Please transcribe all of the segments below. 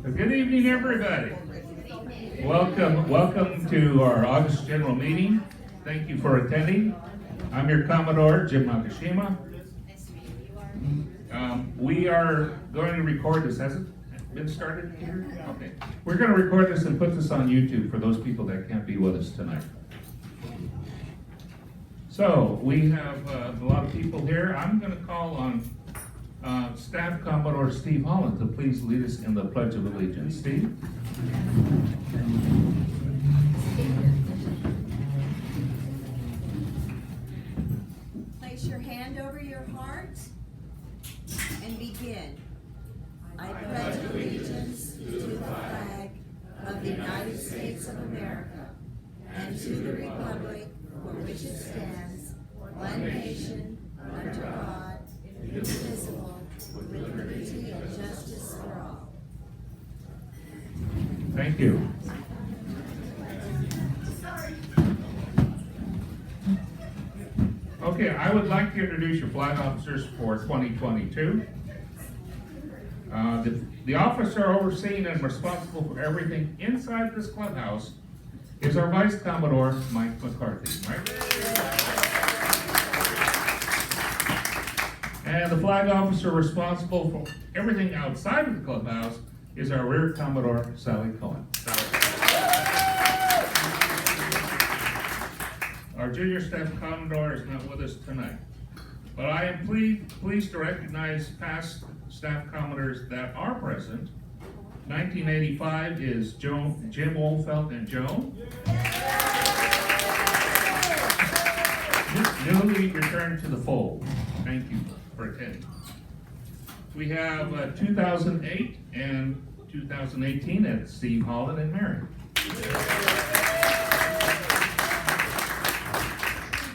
Good evening, everybody. Welcome to our August general meeting. Thank you for attending. I'm your Commodore, Jim Nakashima. We are going to record this. Has it been started here? Okay. We're going to record this and put this on YouTube for those people that can't be with us tonight. So we have a lot of people here. I'm going to call on Staff Commodore Steve Holland to please lead us in the Pledge of Allegiance. Steve? Place your hand over your heart and begin. I pledge allegiance to the flag of the United States of America and to the republic for which it stands, one nation, under God, indivisible, with liberty and justice for all. Thank you. Okay, I would like to introduce your flag officers for 2022. The officer overseeing and responsible for everything inside this clubhouse is our Vice Commodore, Mike McCarthy. Mike? And the flag officer responsible for everything outside of the clubhouse is our Rear Commodore, Sally Cohen. Our Junior Staff Commodore is not with us tonight, but I am pleased to recognize past Staff Commodores that are present. 1985 is Jim Oldfelt and Joan. Newly returned to the fold. Thank you for attending. We have 2008 and 2018 at Steve Holland and Mary.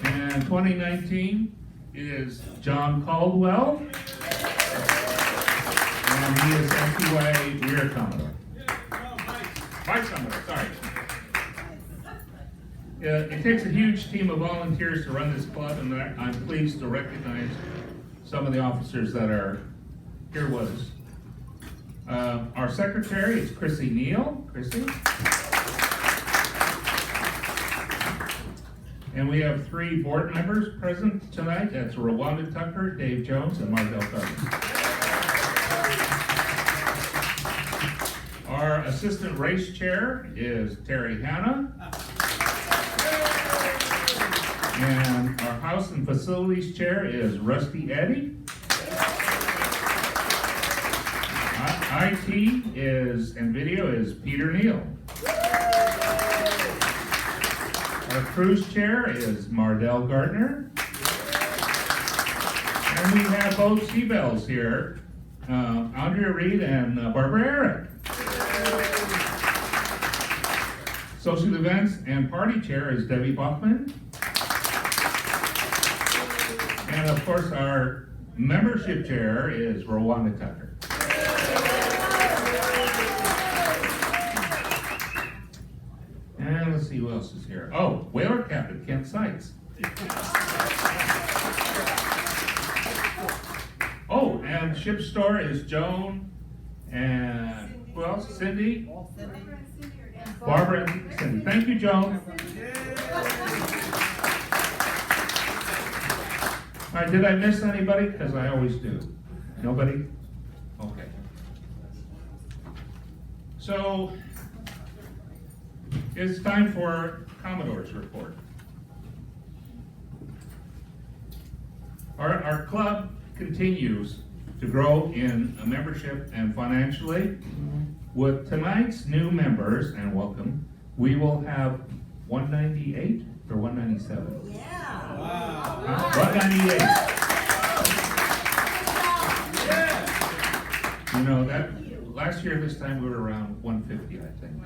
And 2019 is John Caldwell, and he is MPY Rear Commodore. Vice Commodore, sorry. It takes a huge team of volunteers to run this club, and I'm pleased to recognize some of the officers that are here with us. Our secretary is Chrissy Neal. Chrissy. And we have 3 board members present tonight. That's Rwanda Tucker, Dave Jones, and Mardell Gardner. Our assistant race chair is Terry Hanna. And our house and facilities chair is Rusty Eddy. IT and video is Peter Neal. Our cruise chair is Mardell Gardner. And we have both Seabells here, Andrea Reed and Barbara Eric. Social events and party chair is Debbie Bachman. And of course, our membership chair is Rwanda Tucker. And let's see who else is here. Oh, Whaler Captain Kent Sykes. Oh, and ship store is Joan and who else? Cindy? Barbara and Cindy. Thank you, Joan. All right, did I miss anybody? Because I always do. Nobody? Okay. So, it's time for Commodore's report. Our club continues to grow in membership and financially. With tonight's new members, and welcome, we will have 198 or 197? Yeah. Wow. 198. You know, that last year this time we were around 150, I think.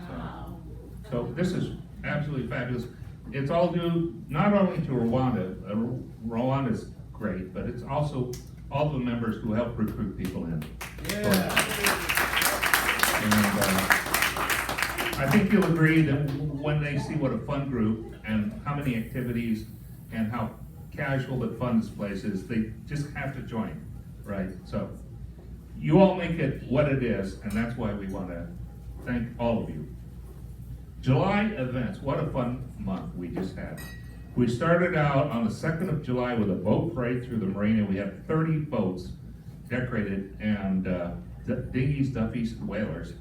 So this is absolutely fabulous. It's all due not only to Rwanda. Rwanda's great, but it's also all the members who help recruit people in. And I think you'll agree that when they see what a fun group and how many activities and how casual but fun this place is, they just have to join, right? So you all make it what it is, and that's why we want to thank all of you. July events, what a fun month we just had. We started out on the 2nd of July with a boat parade through the marina. We had 30 boats decorated, and dinghies, duffies, whalers.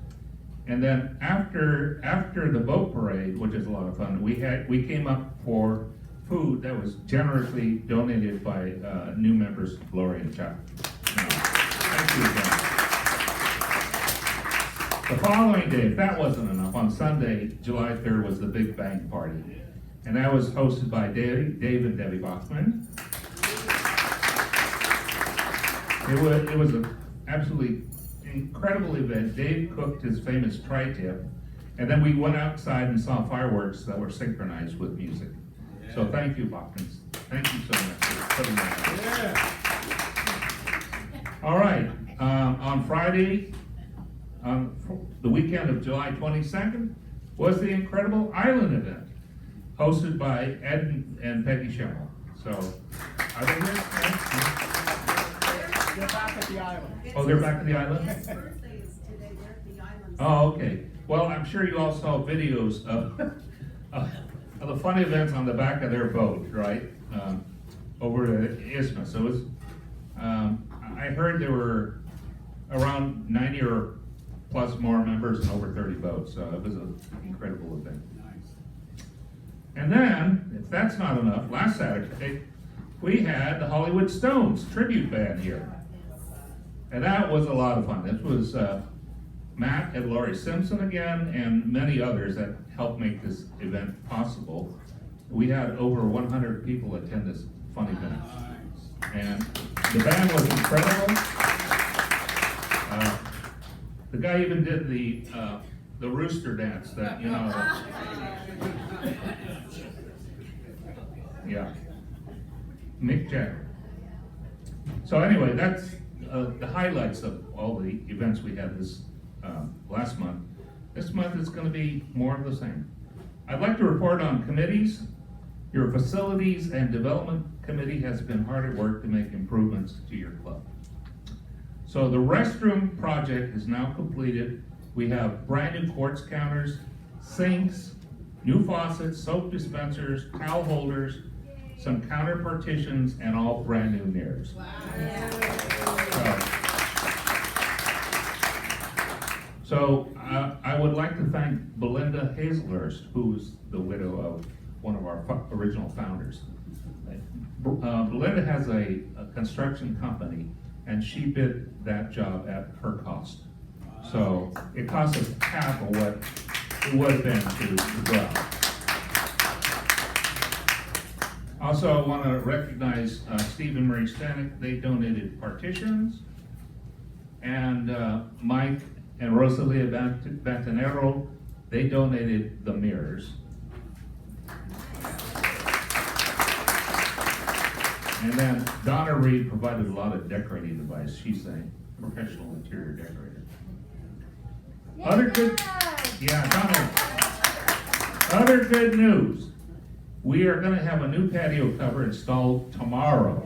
And then after the boat parade, which is a lot of fun, we came up for food that was generously donated by new members, Lori and Chuck. Thank you again. The following day, if that wasn't enough, on Sunday, July 3rd, was the Big Bang Party. And that was hosted by Dave and Debbie Bachman. It was an absolutely incredible event. Dave cooked his famous tri-tip, and then we went outside and saw fireworks that were synchronized with music. So thank you, Bachmans. Thank you so much for putting that out. All right, on Friday, the weekend of July 22nd, was the Incredible Island event, hosted by Ed and Peggy Schimmel. So, are they here? They're back at the island. Oh, they're back at the island? Yes, birthday is today, they're at the island. Oh, okay. Well, I'm sure you all saw videos of the fun events on the back of their boat, right? Over the isthmus. So it was, I heard there were around 90 or plus more members and over 30 boats. So it was an incredible event. And then, if that's not enough, last Saturday, we had the Hollywood Stones tribute band here. And that was a lot of fun. This was Matt and Laurie Simpson again, and many others that helped make this event possible. We had over 100 people attend this fun event. And the band was incredible. The guy even did the rooster dance that, you know. Yeah. Mick Jagger. So anyway, that's the highlights of all the events we had this last month. This month is going to be more of the same. I'd like to report on committees. Your Facilities and Development Committee has been hard at work to make improvements to your club. So the restroom project is now completed. We have brand new quartz counters, sinks, new faucets, soap dispensers, towel holders, some counter partitions, and all brand new mirrors. Wow. So I would like to thank Belinda Hazelhurst, who's the widow of one of our original founders. Belinda has a construction company, and she bid that job at her cost. So it cost us half of what it would have been to go out. Also, I want to recognize Steve and Marie Stanek. They donated partitions. And Mike and Rosalia Bantanero, they donated the mirrors. And then Donna Reed provided a lot of decorating advice. She's a professional interior decorator. Other good news. We are going to have a new patio cover installed tomorrow.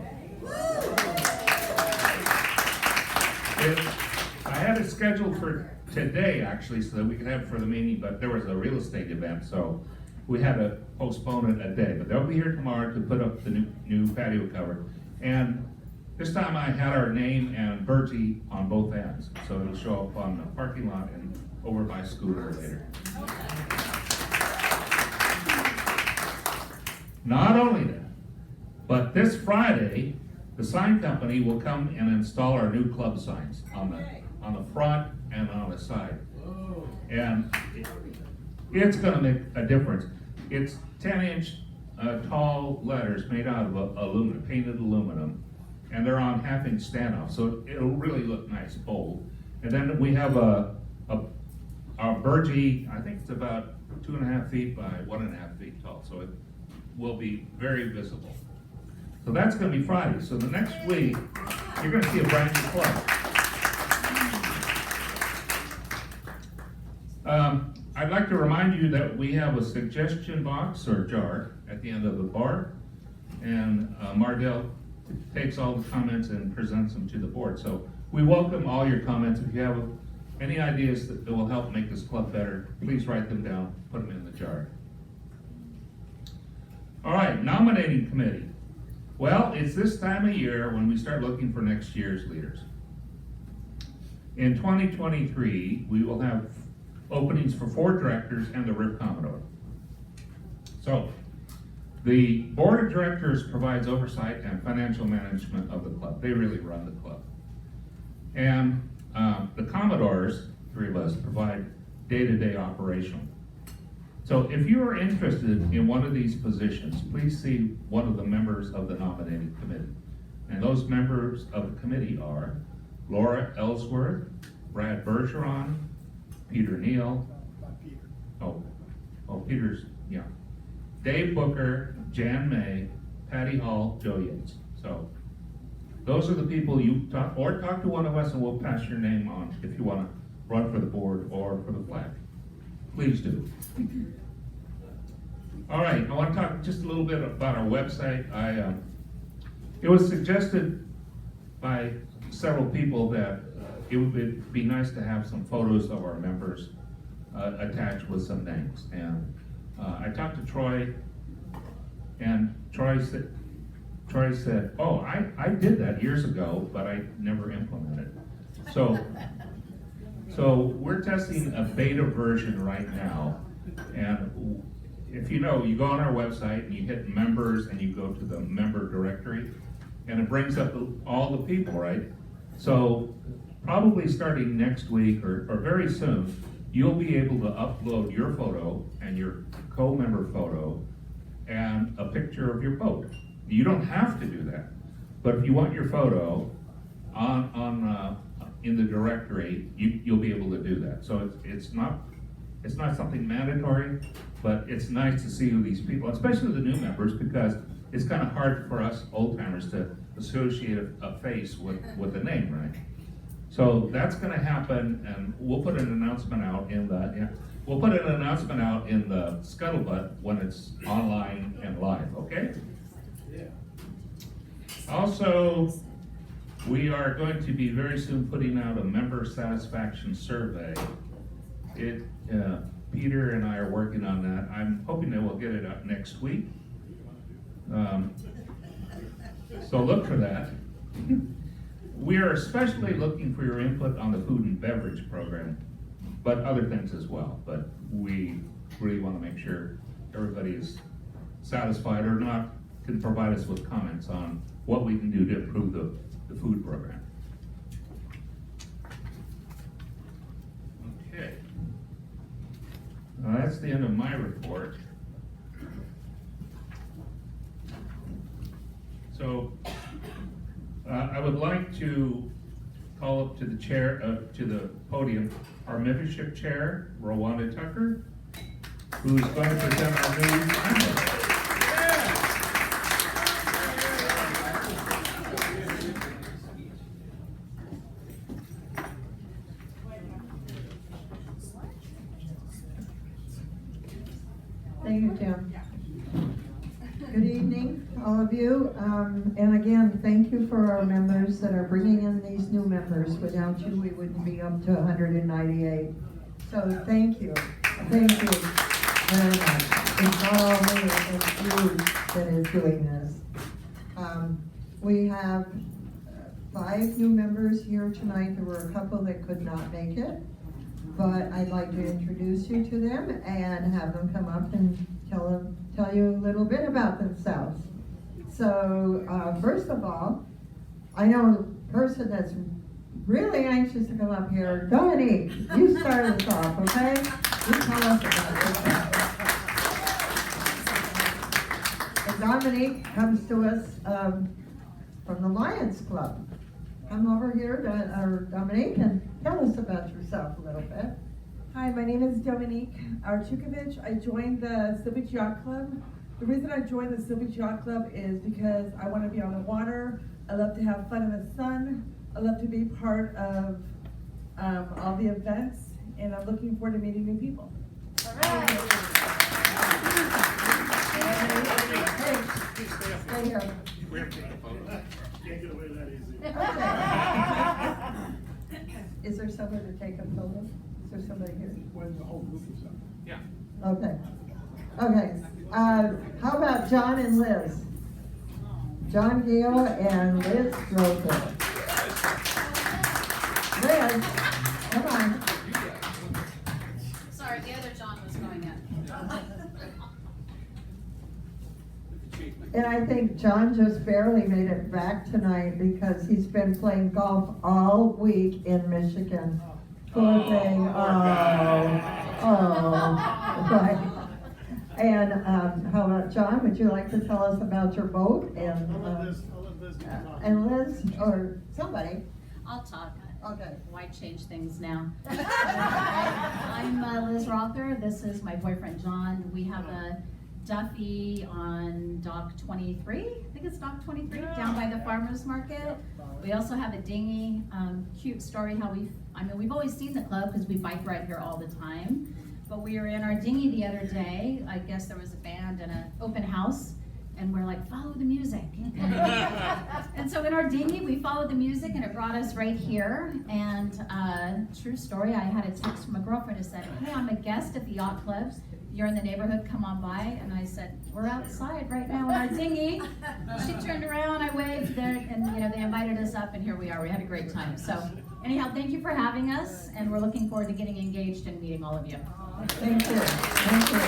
I had it scheduled for today, actually, so that we could have it for the meeting, but there was a real estate event, so we had to postpone it a day. But they'll be here tomorrow to put up the new patio cover. And this time I had our name and Bertie on both ends, so it'll show up on the parking lot and over my scooter later. Not only that, but this Friday, the sign company will come and install our new club signs on the front and on the side. And it's gonna make a difference. It's 10-inch tall letters made out of painted aluminum, and they're on half-inch standoff, so it'll really look nice, bold. And then we have our Burgee, I think it's about 2.5 feet by 1.5 feet tall, so it will be very visible. So that's gonna be Friday. So the next week, you're gonna see a brand new club. I'd like to remind you that we have a suggestion box or jar at the end of the bar, and Mardell takes all the comments and presents them to the board. So we welcome all your comments. If you have any ideas that will help make this club better, please write them down, put them in the jar. All right, nominating committee. Well, it's this time of year when we start looking for next year's leaders. In 2023, we will have openings for 4 directors and the RIF Commodore. So, the board of directors provides oversight and financial management of the club. They really run the club. And the Commodores, 3 of us, provide day-to-day operational. So if you are interested in one of these positions, please see one of the members of the nominating committee. And those members of the committee are Laura Ellsworth, Brad Bergeron, Peter Neal. Peter's, yeah. Dave Booker, Jan May, Patty Hall, Joe Yates. So those are the people you talk to one of us and we'll pass your name on if you want to run for the board or for the flag. Please do. All right, I want to talk just a little bit about our website. It was suggested by several people that it would be nice to have some photos of our members attached with some names. And I talked to Troy, and Troy said, oh, I did that years ago, but I never implemented it. So we're testing a beta version right now, and if you know, you go on our website and you hit members and you go to the member directory, and it brings up all the people, right? So probably starting next week or very soon, you'll be able to upload your photo and your co-member photo and a picture of your boat. You don't have to do that, but if you want your photo in the directory, you'll be able to do that. So it's not something mandatory, but it's nice to see who these people, especially the new members, because it's kind of hard for us old timers to associate a face with a name, right? So that's going to happen, and we'll put an announcement out in the scuttlebutt when it's online and live. Okay. Yeah. Also, we are going to be very soon putting out a member satisfaction survey. Peter and I are working on that. I'm hoping that we'll get it out next week. So look for that. We are especially looking for your input on the food and beverage program, but other things as well. But we really want to make sure everybody is satisfied or not, can provide us with comments on what we can do to improve the food program. Okay. That's the end of my report. So I would like to call up to the chair, to the podium, our membership chair, Rwanda Tucker, who's going to present our new member. Thank you, Tim. Good evening, all of you. And again, thank you for our members that are bringing in these new members. Without you, we wouldn't be up to 198. So thank you. Thank you very much. It's not all me, it's you that is doing this. We have 5 new members here tonight. There were a couple that could not make it, but I'd like to introduce you to them and have them come up and tell you a little bit about themselves. So first of all, I know a person that's really anxious to come up here. Dominique, you start us off, okay? You tell us about yourself. And Dominique comes to us from the Lions Club. Come over here, Dominique, and tell us about yourself a little bit. Hi, my name is Dominique Archukovich. I joined the Seal Beach Yacht Club. The reason I joined the Seal Beach Yacht Club is because I want to be on the water. I love to have fun in the sun. I love to be part of all the events, and I'm looking forward to meeting new people. All right. Stay here. We have to take a photo. Can't get away that easy. Is there somebody to take a photo? Is there somebody here? When the whole group is up. Yeah. Okay. Okay. How about John and Liz? John Gale and Liz Strother. Liz, come on. Sorry, the other John was going in. And I think John just barely made it back tonight because he's been playing golf all week in Michigan. Poor thing. Right. And how about John? Would you like to tell us about your boat and I'll let Liz talk. and Liz or somebody? I'll talk. Okay. Why change things now? I'm Liz Rother. This is my boyfriend, John. We have a Duffy on Dock 23. I think it's Dock 23, down by the farmer's market. We also have a dinghy. Cute story how we've always seen the club because we bike right here all the time. But we were in our dinghy the other day. I guess there was a band and an open house. And we're like, follow the music. And so in our dinghy, we followed the music and it brought us right here. And true story, I had a text from a girlfriend who said, hey, I'm a guest at the yacht club. If you're in the neighborhood, come on by. And I said, we're outside right now in our dinghy. She turned around, I waved there, and they invited us up and here we are. We had a great time. So anyhow, thank you for having us. And we're looking forward to getting engaged and meeting all of you. Thank you. Thank you.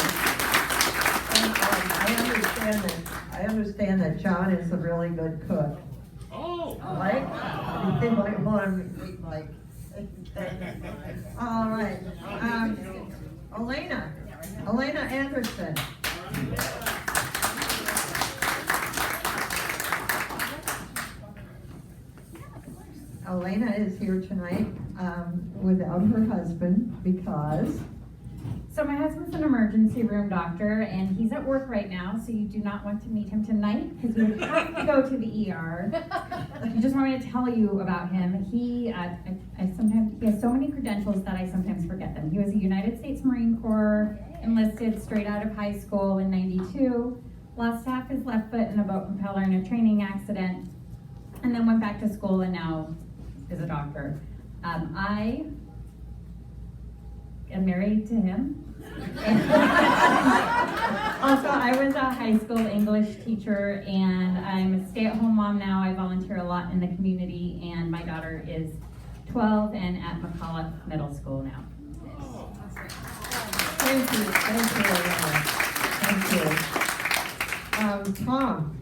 I understand that John is a really good cook. Oh. Right? You might want to meet Mike. All right. Elena Anderson. Elena is here tonight without her husband because So my husband's an emergency room doctor, and he's at work right now, so you do not want to meet him tonight, because we would have to go to the ER. I just wanted to tell you about him. He has so many credentials that I sometimes forget them. He was a United States Marine Corps, enlisted straight out of high school in '92, lost half his left foot in a boat propeller in a training accident, and then went back to school and now is a doctor. I am married to him. Also, I was a high school English teacher, and I'm a stay-at-home mom now. I volunteer a lot in the community, and my daughter is 12 and at McCullough Middle School now. thank you, Elena. Thank you. Tom,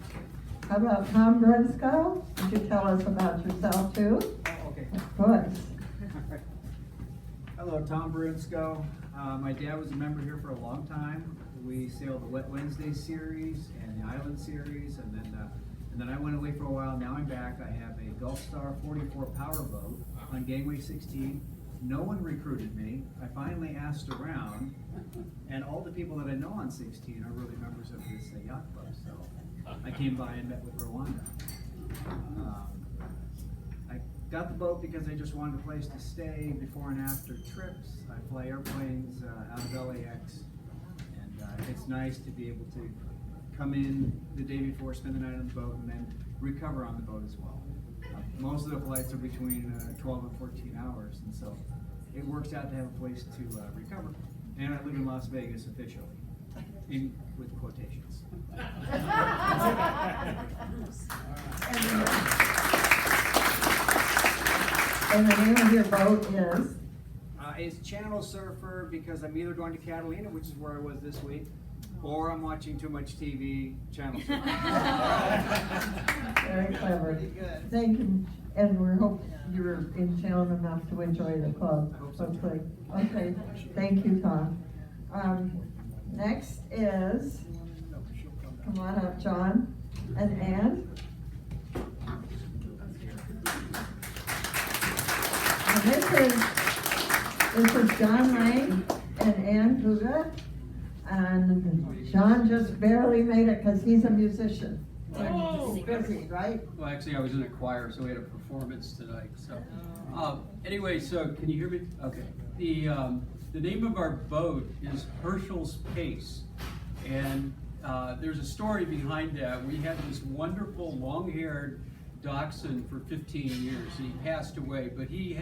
how about Tom Brunskow? Would you tell us about yourself too? Okay. Of course. Hello, Tom Brunskow. My dad was a member here for a long time. We sailed the Wet Wednesday series and the Island series, and then I went away for a while. Now I'm back. I have a Gulfstar 44 powerboat on Gangway 16. No one recruited me. I finally asked around, and all the people that I know on 16 are really members of this yacht club. So I came by and met with Rwanda. I got the boat because I just wanted a place to stay before and after trips. I fly airplanes out of LAX, and it's nice to be able to come in the day before, spend the night on the boat, and then recover on the boat as well. Most of the flights are between 12 and 14 hours, and so it works out to have a place to recover. And I live in Las Vegas officially, with quotations. And the name of your boat is? It's Channel Surfer because I'm either going to Catalina, which is where I was this week, or I'm watching too much TV, Channel Surfer. Very clever. Thank you, and we hope you're in town enough to enjoy the club. I hope so. Hopefully. Okay, thank you, Tom. Next is, come on up, John and Ann. And this is John Lang and Ann Guga. And John just barely made it because he's a musician. He's busy, right? Well, actually, I was in a choir, so we had a performance tonight. So, anyway, so can you hear me? Okay. The name of our boat is Herschel's Pace, and there's a story behind that. We had this wonderful long-haired dachshund for 15 years, and he passed away. But he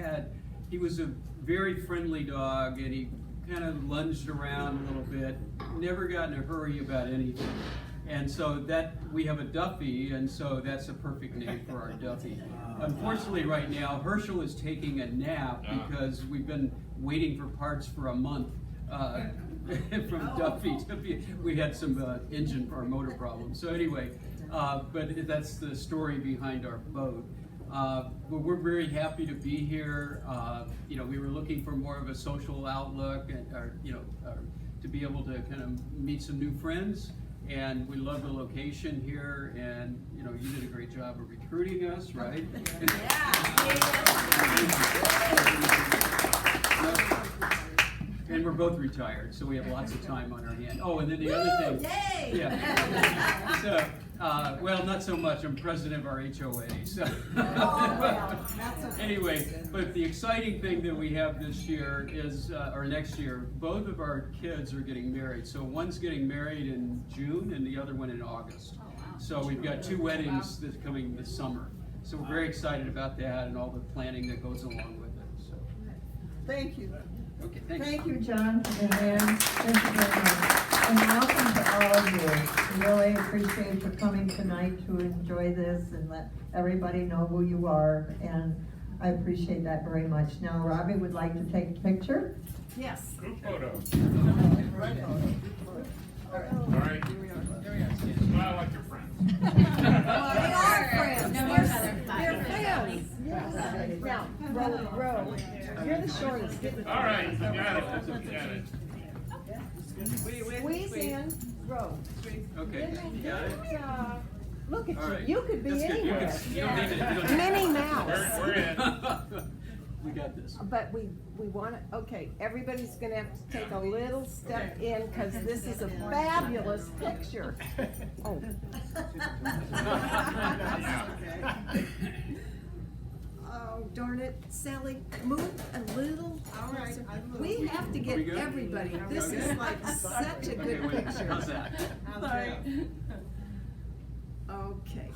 was a very friendly dog, and he kind of lunged around a little bit. Never got in a hurry about anything. And so we have a Duffy, and so that's a perfect name for our Duffy. Unfortunately, right now, Herschel is taking a nap because we've been waiting for parts for a month from Duffy. We had some engine or motor problems. So anyway, but that's the story behind our boat. But we're very happy to be here. We were looking for more of a social outlook, and to be able to kind of meet some new friends. And we love the location here, and you did a great job of recruiting us, right? And we're both retired, so we have lots of time on our hand. Oh, and then the other thing. Yay! Yeah. So, well, not so much. I'm president of our HOA. So. Anyway, but the exciting thing that we have this year is, or next year, both of our kids are getting married. So one's getting married in June, and the other one in August. So we've got 2 weddings that's coming this summer. So we're very excited about that and all the planning that goes along with it. So. Thank you. Okay, thanks. Thank you, John, and Ann. Thank you very much. And welcome to all of you. We really appreciate you coming tonight to enjoy this and let everybody know who you are. And I appreciate that very much. Now, Robbie would like to take a picture. Yes. Group photo. All right. Smile like your friends. They are friends. No, They're friends. friends. Now, row. You're the shortest. All right, you got it. You got it. Squeeze in, row. Okay, you got it? Look at All right. you. You could be That's good. anywhere. You don't need to. Minnie Mouse. We're in. We got this. But we want to, okay, everybody's going to have to take a little step in because this is a fabulous picture. Oh. Oh, darn it, Sally, move a little. All right. We have to We get good? everybody. This is like such a Okay, good wait, picture. how's that? Sorry. Okay,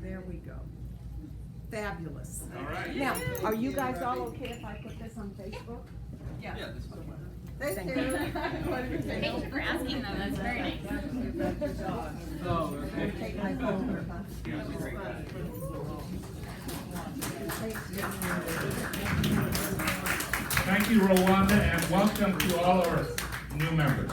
there we go. Fabulous. All right. Now, are you guys all okay if I put this on Facebook? Yeah, this one. Thank you. Thank you for asking them, that's very nice. Oh, okay. Take my folder, huh? Thank you, Rwanda, and welcome to all our new members.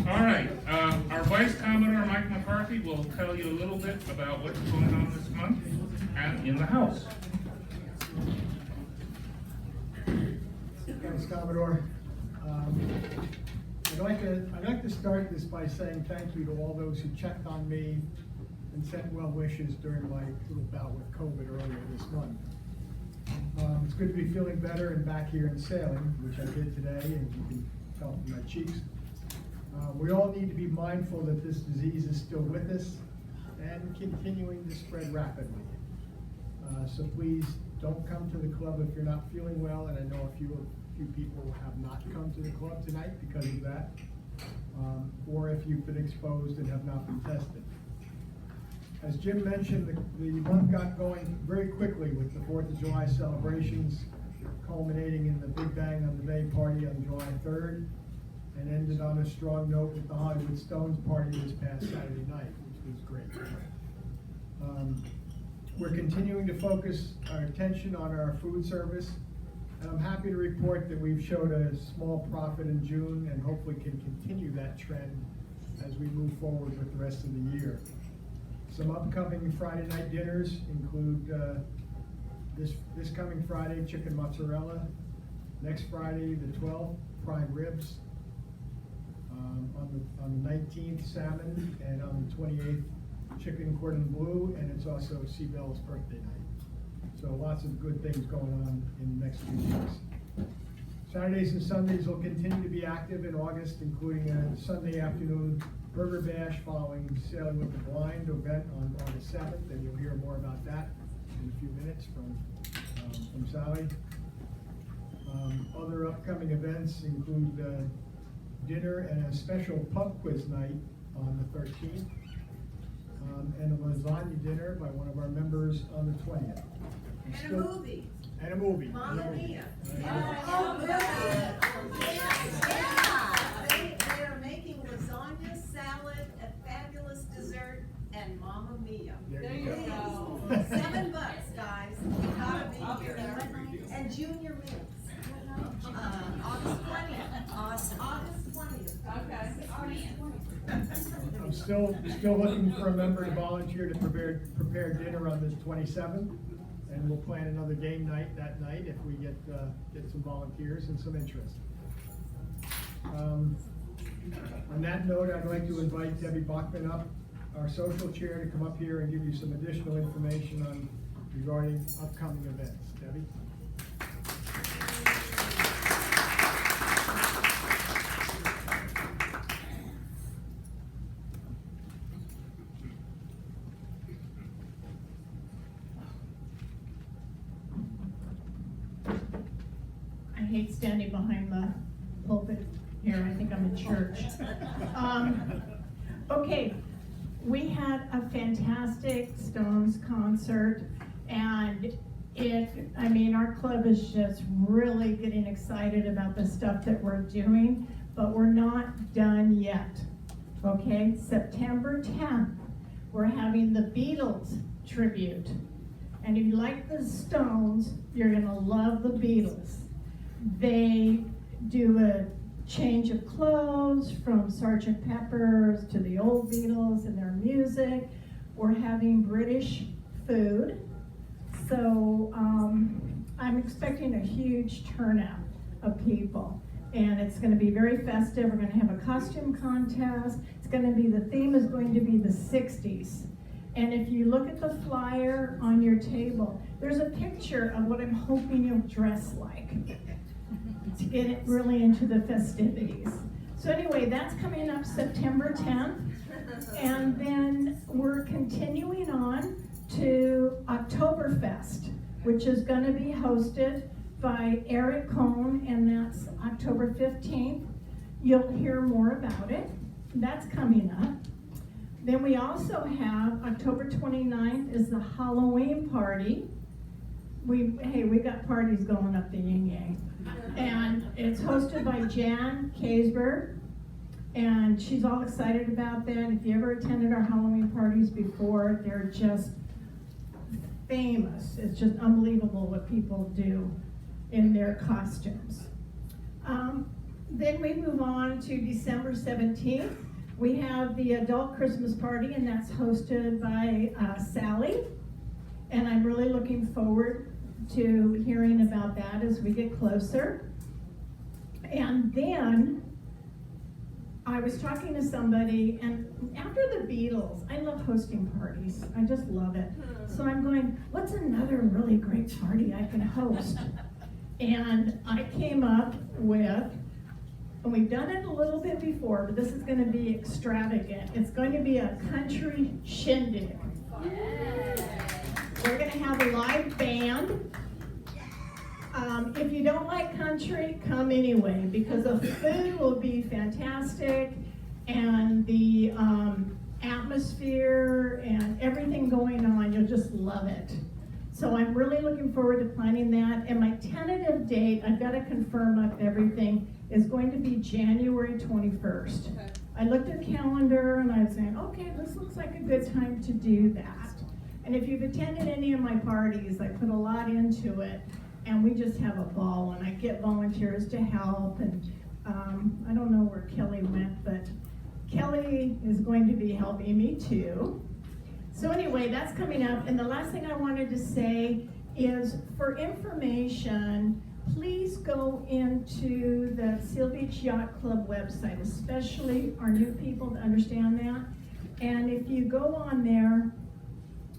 All right, our Vice Commodore, Mike McCarthy, will tell you a little bit about what's going on this month and in the House. Thanks, Commodore. I'd like to start this by saying thank you to all those who checked on me and sent well wishes during my little bout with COVID earlier this month. It's good to be feeling better and back here in Salem, which I did today, and you can tell from my cheeks. We all need to be mindful that this disease is still with us and continuing to spread rapidly. So please don't come to the club if you're not feeling well, and I know a few people have not come to the club tonight because of that, or if you've been exposed and have not been tested. As Jim mentioned, the month got going very quickly with the 4th of July celebrations, culminating in the Big Bang on the Bay party on July 3rd, and ended on a strong note with the Hollywood Stones party this past Saturday night, which was great. We're continuing to focus our attention on our food service, and I'm happy to report that we've showed a small profit in June and hopefully can continue that trend as we move forward with the rest of the year. Some upcoming Friday night dinners include this coming Friday, chicken mozzarella, next Friday, the 12th, prime ribs, on the 19th, salmon, and on the 28th, chicken cordon bleu, and it's also Seabell's birthday night. So lots of good things going on in the next few weeks. Saturdays and Sundays will continue to be active in August, including a Sunday afternoon burger bash following Sailing with the Blind event on August 7th, and you'll hear more about that in a few minutes from Sally. Other upcoming events include dinner and a special pub quiz night on the 13th. And a lasagna dinner by one of our members on the 20th. And a movie. And a movie. Mamma Mia. Oh, They are making lasagna, salad, a fabulous dessert, and Mamma Mia. There you go. $7, guys. You gotta be here. And junior meals. August 20th. Awesome. August 20th. Okay. I'm still looking for a member to volunteer to prepare dinner on this 27th. And we'll plan another game night that night if we get some volunteers and some interest. On that note, I'd like to invite Debbie Bachman up, our social chair, to come up here and give you some additional information regarding upcoming events. Debbie? I hate standing behind the pulpit here, I think I'm in church. Okay, we had a fantastic Stones concert, and our club is just really getting excited about the stuff that we're doing, but we're not done yet. Okay, September 10th, we're having the Beatles tribute. And if you like the Stones, you're gonna love the Beatles. They do a change of clothes from Sgt. Pepper's to the old Beatles and their music. We're having British food. So I'm expecting a huge turnout of people. And it's gonna be very festive. We're gonna have a costume contest. The theme is going to be the 60s. And if you look at the flyer on your table, there's a picture of what I'm hoping you'll dress like to get it really into the festivities. So anyway, that's coming up September 10th. And then we're continuing on to Oktoberfest, which is gonna be hosted by Eric Cohn, and that's October 15th. You'll hear more about it. That's coming up. Then we also have October 29th is the Halloween party. We got parties going up the yin yang. And it's hosted by Jan Kaysberg. And she's all excited about that. If you ever attended our Halloween parties before, they're just famous. It's just unbelievable what people do in their costumes. Then we move on to December 17th. We have the adult Christmas party, and that's hosted by Sally. And I'm really looking forward to hearing about that as we get closer. And then I was talking to somebody, and after the Beatles, I love hosting parties. I just love it. So I'm going, what's another really great party I can host? And I came up with, and we've done it a little bit before, but this is going to be extravagant. It's going to be a country shindig. We're going to have a live band. If you don't like country, come anyway, because the food will be fantastic, and the atmosphere and everything going on, you'll just love it. So I'm really looking forward to planning that. And my tentative date, I've got to confirm up everything, is going to be January 21st. Okay. I looked at the calendar and I was saying, okay, this looks like a good time to do that. And if you've attended any of my parties, I put a lot into it, and we just have a ball, and I get volunteers to help. And I don't know where Kelly went, but Kelly is going to be helping me too. So anyway, that's coming up. And the last thing I wanted to say is, for information, please go into the Seal Beach Yacht Club website, especially our new people to understand that. And if you go on there,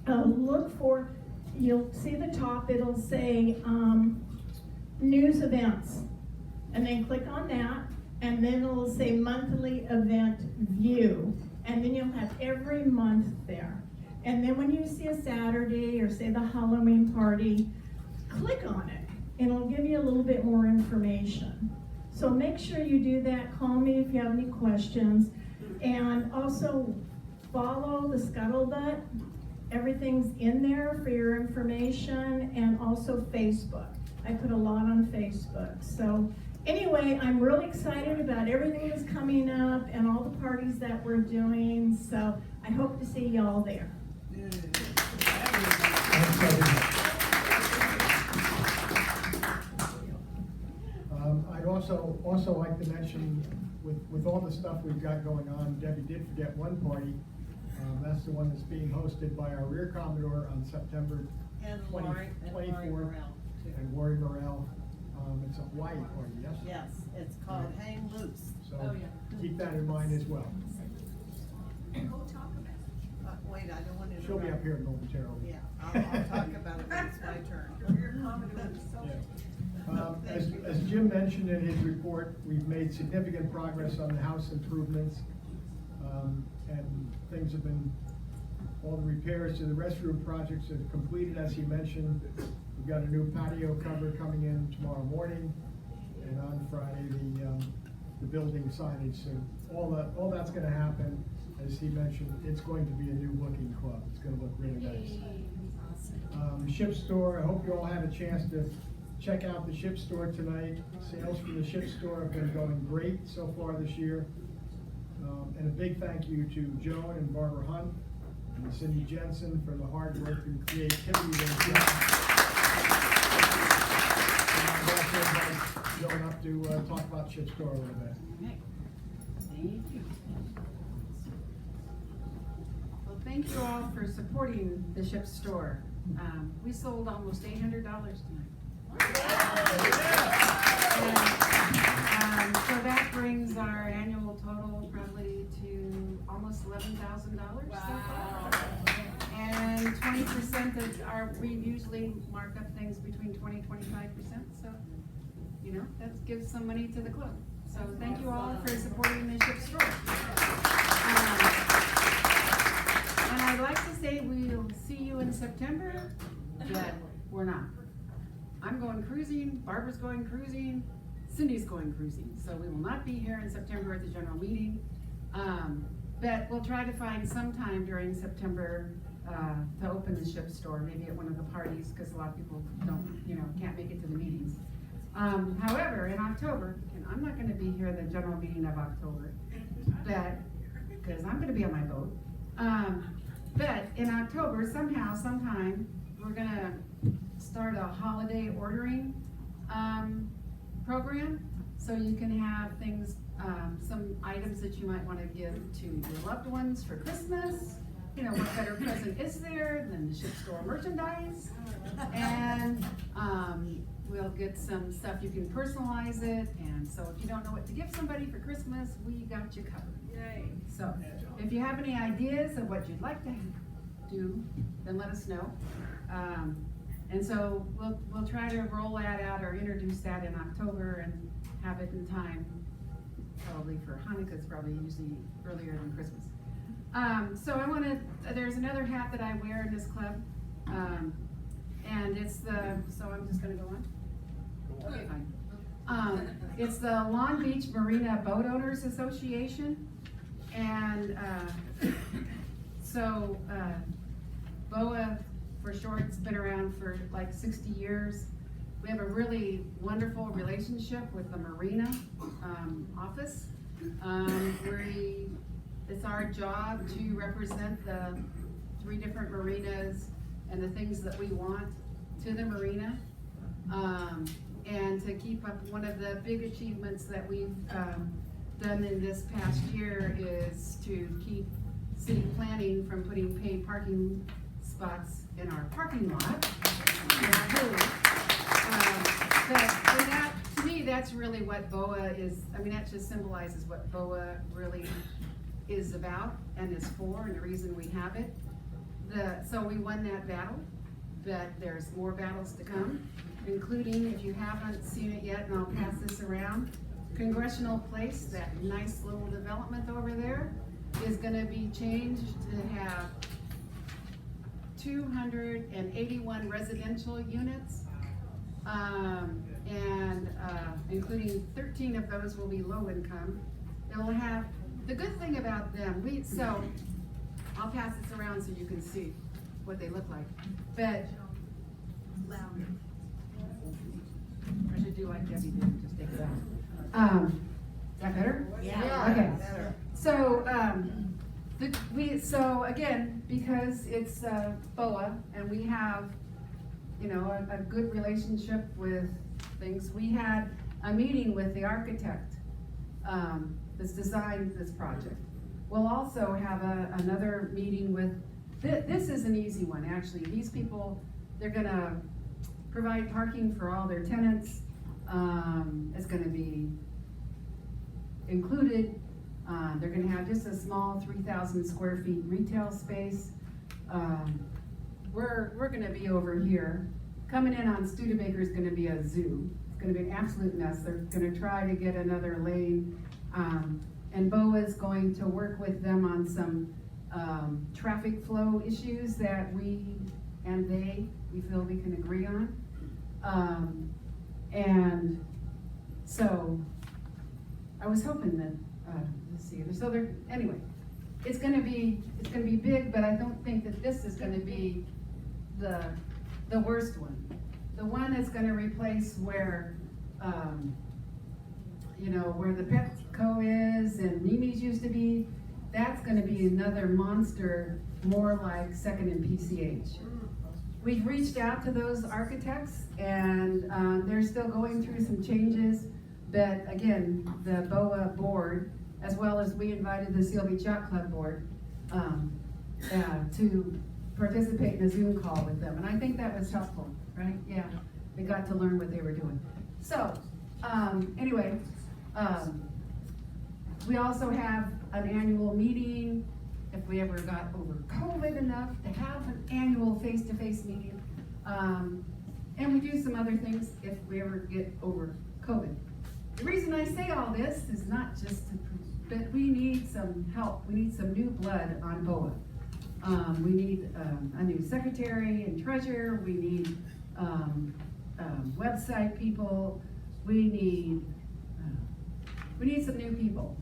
look for, you'll see the top, it'll say news events. And then click on that, and then it'll say monthly event view. And then you'll have every month there. And then when you see a Saturday or say the Halloween party, click on it, and it'll give you a little bit more information. So make sure you do that. Call me if you have any questions. And also follow the Scuttlebutt. Everything's in there for your information, and also Facebook. I put a lot on Facebook. So anyway, I'm really excited about everything that's coming up and all the parties that we're doing. So I hope to see y'all there. I'd also like to mention, with all the stuff we've got going on, Debbie did forget one party. That's the one that's being hosted by our Rear Commodore on September 24th. And Lori Morrell. It's a Hawaii party, yes? Yes, it's called Hang Loose. So keep that in mind as well. Wait, I don't want to. She'll be up here momentarily. Yeah, I'll talk about it when it's my turn. Yeah. As Jim mentioned in his report, we've made significant progress on the house improvements. And things have been, all the repairs to the restroom projects are completed, as he mentioned. We've got a new patio cover coming in tomorrow morning, and on Friday, the building signage. So all that's gonna happen, as he mentioned, it's going to be a new looking club. It's gonna look really nice. The Ship Store, I hope you all had a chance to check out the Ship Store tonight. Sales from the Ship Store have been going great so far this year. And a big thank you to Joan and Barbara Hunt and Cindy Jensen for the hard work and creativity they've done. And I'd also invite Joan up to talk about Ship Store a little bit. Thank you. Well, thank you all for supporting the Ship Store. We sold almost $800 tonight. And, so that brings our annual total probably to almost $11,000 so far. And 20% of we usually mark up things between 20 and 25%. So, you know, that gives some money to the club. So thank you all for supporting the Ship Store. And I'd like to say we'll see you in September, but we're not. I'm going cruising, Barbara's going cruising, Cindy's going cruising, so we will not be here in September at the general meeting. But we'll try to find some time during September to open the Ship Store, maybe at one of the parties, because a lot of people can't make it to the meetings. However, in October, and I'm not going to be here at the general meeting of October, because I'm going to be on my boat. But in October, sometime, we're going to start a holiday ordering program, so you can have things, some items that you might want to give to your loved ones for Christmas. You know, what better present is there than the Ship Store merchandise? And we'll get some stuff, you can personalize it, and so if you don't know what to give somebody for Christmas, we got you covered. Yay. So if you have any ideas of what you'd like to do, then let us know. And so we'll try to roll that out or introduce that in October and have it in time, probably for Hanukkah. It's probably usually earlier than Christmas. So there's another hat that I wear in this club, and it's so I'm just gonna go on? Okay, fine. It's the Long Beach Marina Boat Owners Association, and so BOA for short, it's been around for like 60 years. We have a really wonderful relationship with the Marina office. It's our job to represent the 3 different marinas and the things that we want to the marina. And to keep up, one of the big achievements that we've done in this past year is to keep city planning from putting paid parking spots in our parking lot. But to me, that's really what BOA is. I mean, that just symbolizes what BOA really is about and is for, and the reason we have it. So we won that battle, but there's more battles to come, including, if you haven't seen it yet, and I'll pass this around, Congressional Place, that nice little development over there, is gonna be changed to have 281 residential units, and including 13 of those will be low income. It'll have, the good thing about them, so, I'll pass this around so you can see what they look like. But, I should do like Debbie did, just take it out. Is that better? Yeah. Okay. So, so again, because it's BOA and we have, you know, a good relationship with things, we had a meeting with the architect that's designed this project. We'll also have another meeting with, this is an easy one, actually. These people, they're gonna provide parking for all their tenants. It's gonna be included. They're gonna have just a small 3,000 square feet retail space. We're gonna be over here. Coming in on Studebaker is gonna be a zoo. It's gonna be an absolute mess. They're gonna try to get another lane. And BOA is going to work with them on some traffic flow issues that we feel we can agree on. And so I was hoping that, let's see, so there, anyway, it's gonna be big, but I don't think that this is gonna be the worst one. The one that's gonna replace where, you know, where the Petco is and Mimi's used to be, that's gonna be another monster, more like Second and PCH. We've reached out to those architects and they're still going through some changes, but again, the BOA board, as well as we invited the Seal Beach Yacht Club board to participate in a Zoom call with them, and I think that was helpful, right? Yeah, we got to learn what they were doing. So, anyway, we also have an annual meeting, if we ever got over COVID enough to have an annual face-to-face meeting. And we do some other things if we ever get over COVID. The reason I say all this is not just to, but we need some help. We need some new blood on BOA. We need a new secretary and treasurer. We need website people. We need some new people.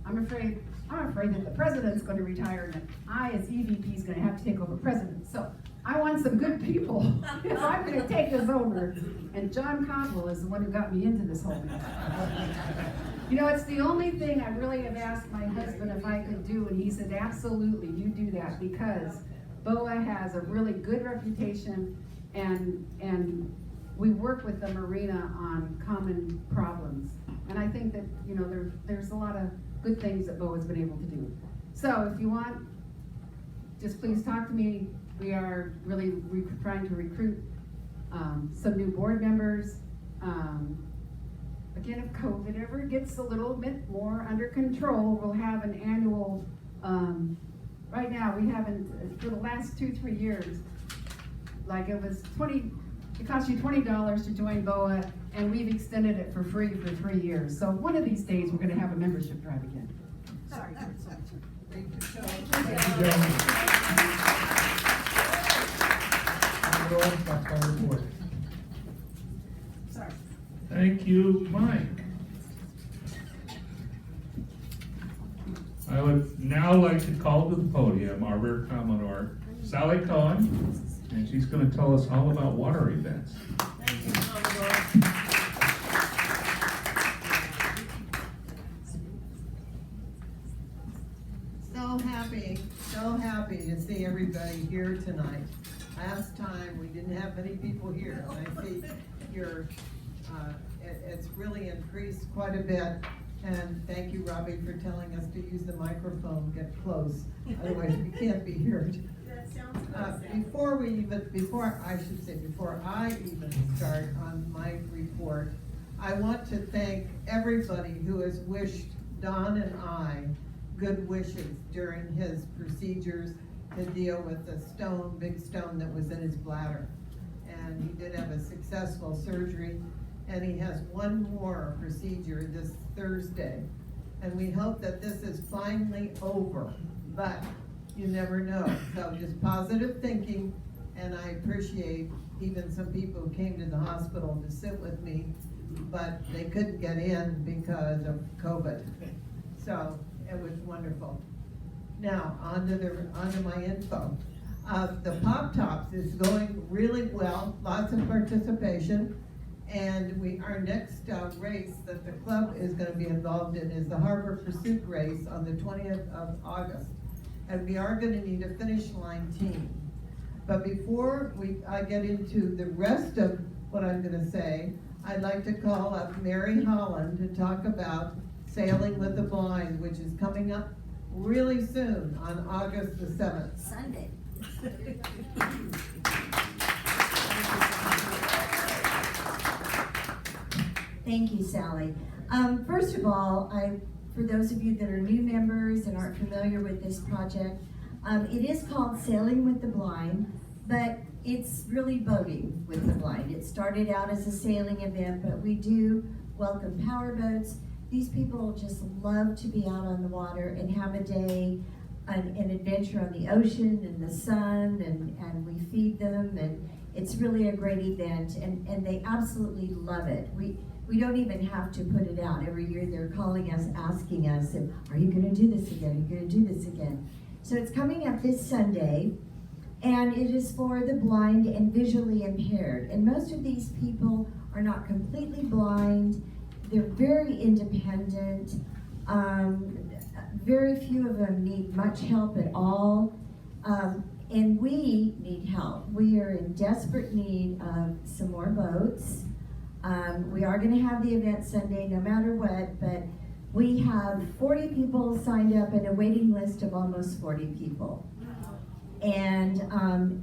I'm afraid that the president's going to retire and that I, as EVP, is going to have to take over president. So I want some good people if I'm going to take this over. And John Cotwell is the one who got me into this whole thing. You know, it's the only thing I really have asked my husband if I could do, and he said, absolutely, you do that, because BOA has a really good reputation, and we work with the marina on common problems. And I think that, you know, there's a lot of good things that BOA's been able to do. So if you want, just please talk to me. We are really trying to recruit some new board members. Again, if COVID ever gets a little bit more under control, we'll have an annual, right now we haven't, for the last 2-3 years, like it cost you $20 to join BOA, and we've extended it for free for 3 years. So one of these days, we're gonna have a membership drive again. Sorry. Thank you, gentlemen. That's my report. Sorry. Thank you, Mike. I would now like to call to the podium our Rear Commodore, Sally Cohen, and she's going to tell us all about water events. Thank you, Commodore. So happy to see everybody here tonight. Last time, we didn't have many people here, and I see you're, it's really increased quite a bit. And thank you, Robbie, for telling us to use the microphone, get close, otherwise we can't be heard. That sounds good. Before I even start on my report, I want to thank everybody who has wished Don and I good wishes during his procedures to deal with the big stone that was in his bladder. And he did have a successful surgery, and he has one more procedure this Thursday. And we hope that this is finally over, but you never know. So just positive thinking, and I appreciate even some people who came to the hospital to sit with me, but they couldn't get in because of COVID. So it was wonderful. Now, onto my info. The Pop Tops is going really well, lots of participation. And our next race that the club is gonna be involved in is the Harbor Pursuit Race on the 20th of August. And we are gonna need a finish line team. But before I get into the rest of what I'm gonna say, I'd like to call up Mary Holland to talk about Sailing with the Blind, which is coming up really soon on August the 7th. Sunday. Thank you, Sally. First of all, for those of you that are new members and aren't familiar with this project, it is called Sailing with the Blind, but it's really boating with the blind. It started out as a sailing event, but we do welcome power boats. These people just love to be out on the water and have a day, an adventure on the ocean and the sun, and we feed them, and it's really a great event, and they absolutely love it. We don't even have to put it out. Every year they're calling us, asking us, are you gonna do this again? Are you gonna do this again? So it's coming up this Sunday, and it is for the blind and visually impaired. And most of these people are not completely blind. They're very independent. Very few of them need much help at all. And we need help. We are in desperate need of some more boats. We are gonna have the event Sunday no matter what, but we have 40 people signed up and a waiting list of almost 40 people. And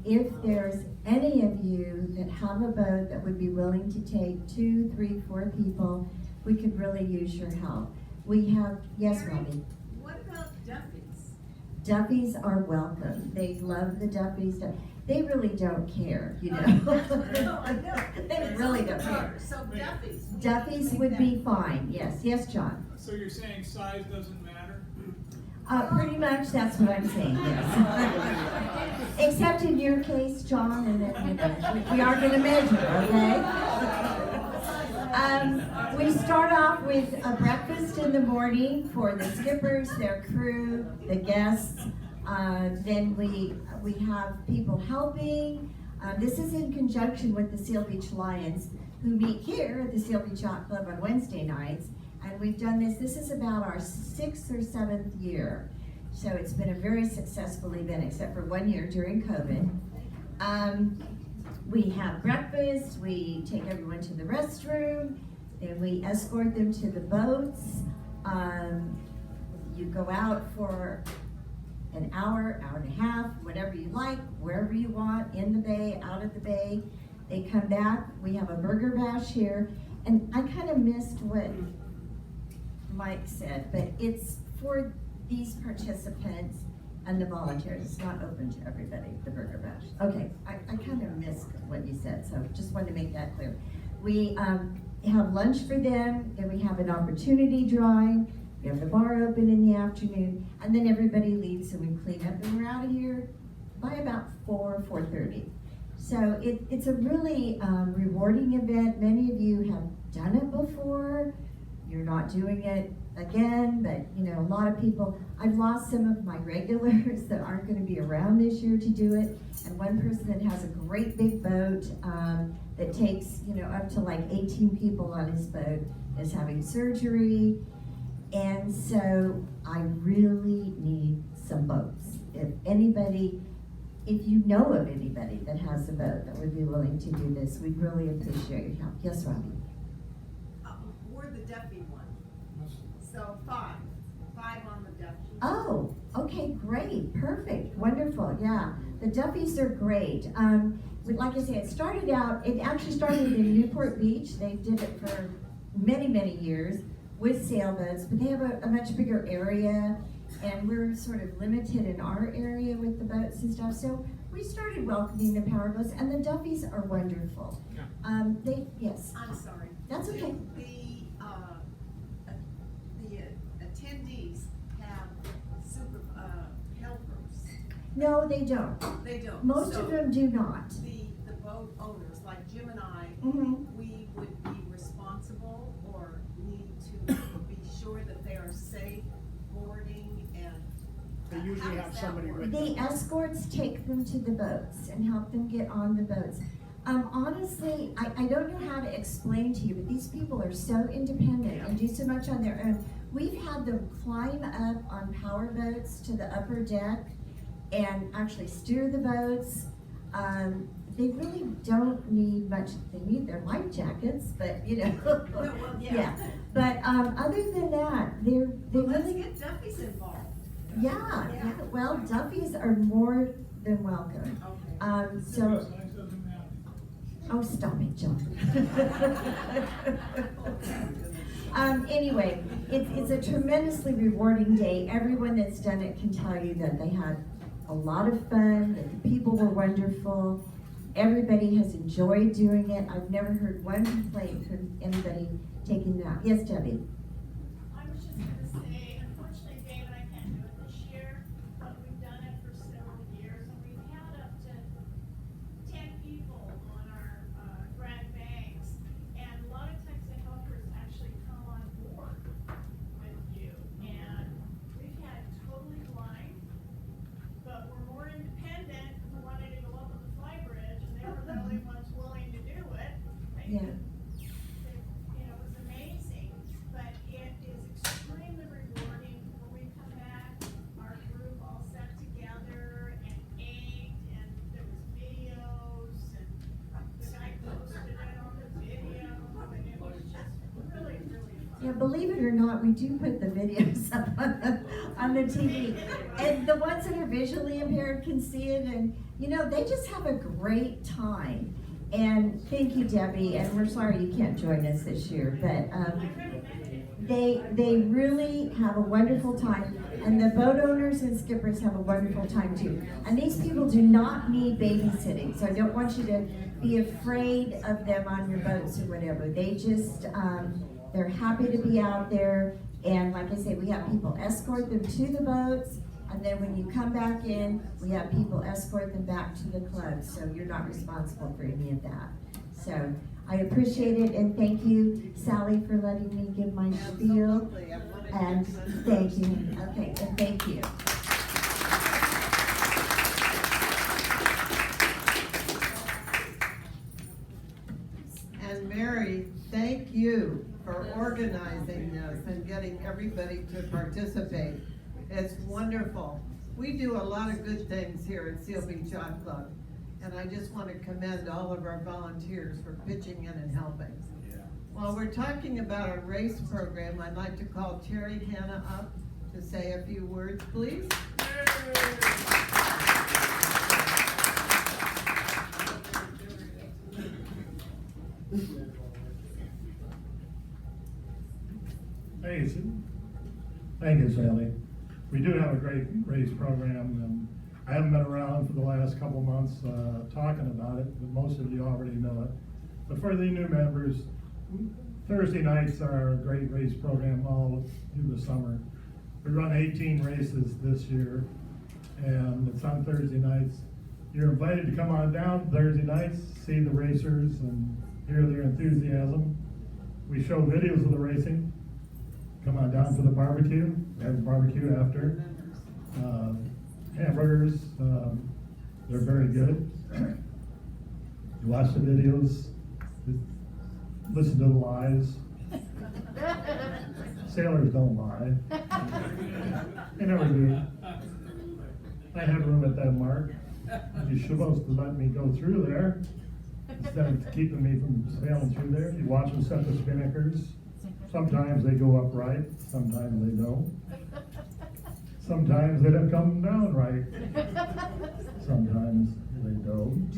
if there's any of you that have a boat that would be willing to take 2, 3, 4 people, we could really use your help. We have, yes, Robbie? What about Duffy's? Duffy's are welcome. They love the Duffy's. They really don't care, you know. No, I know. They really don't care. So Duffy's. Duffy's would be fine, yes. Yes, John? So you're saying size doesn't matter? Pretty much, that's what I'm saying, yes. Except in your case, John, and that, you know, we are gonna measure, okay? We start off with a breakfast in the morning for the skippers, their crew, the guests. Then we have people helping. This is in conjunction with the Seal Beach Lions, who meet here at the Seal Beach Yacht Club on Wednesday nights. And we've done this is about our 6th or 7th year. So it's been a very successful event, except for 1 year during COVID. We have breakfast, we take everyone to the restroom, then we escort them to the boats. You go out for an hour, hour and a half, whatever you like, wherever you want, in the bay, out of the bay. They come back, we have a burger bash here, and I kind of missed what Mike said, but it's for these participants and the volunteers. It's not open to everybody, the burger bash. Okay, I kind of missed what you said, so just wanted to make that clear. We have lunch for them, then we have an opportunity drawing, we have the bar open in the afternoon, and then everybody leaves and we clean up, and we're out of here by about 4:30. So it's a really rewarding event. Many of you have done it before. You're not doing it again, but you know, a lot of people, I've lost some of my regulars that aren't gonna be around this year to do it. And one person that has a great big boat that takes, you know, up to like 18 people on his boat is having surgery. And so I really need some boats. If you know of anybody that has a boat that would be willing to do this, we'd really appreciate your help. Yes, Robbie? We're the Duffy one. So 5 on the Duffy. Oh, okay, great, perfect, wonderful, yeah. The Duffys are great. Like I said, it actually started in Newport Beach. They did it for many, many years with sailboats, but they have a much bigger area, and we're sort of limited in our area with the boats and stuff. So we started welcoming the power boats, and the Duffys are wonderful. Yes. I'm sorry. That's okay. The attendees have super helpers. No, they don't. They don't. Most So of them do not. The boat owners, like Jim and I, Mhm. we would be responsible or need to be sure that they are safe boarding and. They usually how have does that somebody work? with The escorts take them to the boats and help them get on the boats. Honestly, I don't know how to explain to you, but these people are so independent and do so much on their own. We've had them climb up on power boats to the upper deck and actually steer the boats. They really don't need much, they need their life jackets, but you know. No, well, yeah. But other than that, they Well, let's really, get Duffy's involved. yeah, well, Duffy's are more than welcome. Okay. So, Size doesn't matter. oh, stop it, John. Anyway, it's a tremendously rewarding day. Everyone that's done it can tell you that they had a lot of fun, that the people were wonderful. Everybody has enjoyed doing it. I've never heard one complaint from anybody taking that. Yes, Debbie? I was just gonna say, unfortunately, Dave and I can't do it this year, but we've done it for several years, and we've had up to 10 people on our, Grand Banks, and a lot of times the helpers actually come on board with you, and we've had totally blind, but we're more independent, we wanted to go up on the fly bridge, and they were the only ones willing to do it. Yeah. You know, it was amazing, but it is extremely rewarding when we come back, our group all sat together and ate, and there was videos, and the guy posted it on the video, and it was just really, really fun. Yeah, believe it or not, we do put the videos up on the TV. And the ones that are visually impaired can see it, and, you know, they just have a great time. And thank you, Debbie, and we're sorry you can't join us this year, but, they really have a wonderful time, and the boat owners and skippers have a wonderful time too. And these people do not need babysitting, so I don't want you to be afraid of them on your boats or whatever. They just, they're happy to be out there, and like I say, we have people escort them to the boats, and then when you come back in, we have people escort them back to the club, so you're not responsible for any of that. So, I appreciate it, and thank you, Sally, for letting me give my spiel. Absolutely. I wanted to And mention- thank you, okay, and thank you. And Mary, thank you for organizing this and getting everybody to participate. It's wonderful. We do a lot of good things here at Seal Beach Yacht Club, and I just want to commend all of our volunteers for pitching in and helping. While we're talking about our race program, I'd like to call Terry Hanna up to say a few words, please. Hey, thank you, Sally. We do have a great race program, and I haven't been around for the last couple months talking about it, but most of you already know it. But for the new members, Thursday nights are a great race program all through the summer. We run 18 races this year, and it's on Thursday nights. You're invited to come on down Thursday nights, see the racers, and hear their enthusiasm. We show videos of the racing. Come on down for the barbecue. We have a barbecue after. Hamburgers, they're very good. You watch the videos, listen to the lies. Sailors don't lie. They never do. I had room at that mark. You're supposed to let me go through there instead of keeping me from sailing through there. You watch them set the spinnakers. Sometimes they go up right, sometimes they don't. Sometimes they don't come down right. Sometimes they don't.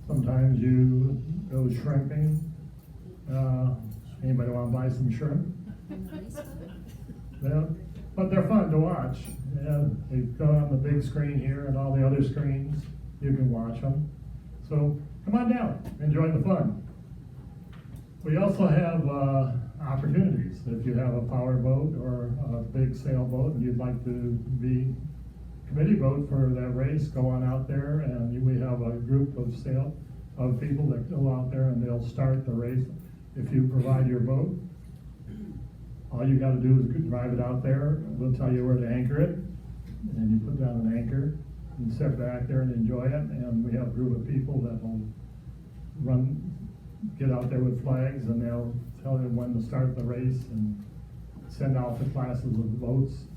Sometimes you go shrimping. Anybody want to buy some shrimp? Yeah, but they're fun to watch. Yeah, they go on the big screen here and all the other screens. You can watch them. So come on down, enjoy the fun. We also have opportunities. If you have a power boat or a big sailboat and you'd like to be committee boat for that race, go on out there, and we have a group of of people that go out there and they'll start the race. If you provide your boat, all you gotta do is drive it out there. We'll tell you where to anchor it, and then you put down an anchor and sit back there and enjoy it. And we have a group of people that will get out there with flags, and they'll tell you when to start the race and send out the classes of boats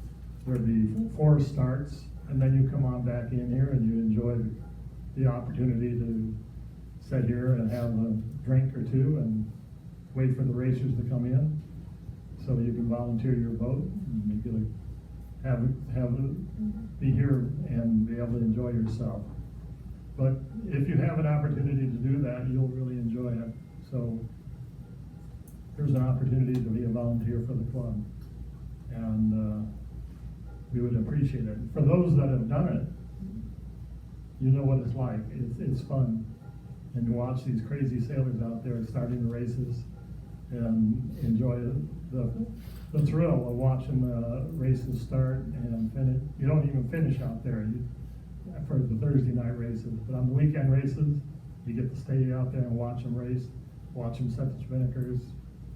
where the force starts, and then you come on back in here and you enjoy the opportunity to sit here and have a drink or two and wait for the racers to come in, so you can volunteer your boat and you can be here and be able to enjoy yourself. But if you have an opportunity to do that, you'll really enjoy it. So there's an opportunity to be a volunteer for the club, and we would appreciate it. For those that have done it, you know what it's like. It's fun, and to watch these crazy sailors out there starting the races and enjoy the thrill of watching the races start and finish. You don't even finish out there for the Thursday night races, but on the weekend races, you get to stay out there and watch them race, watch them set the spinnakers,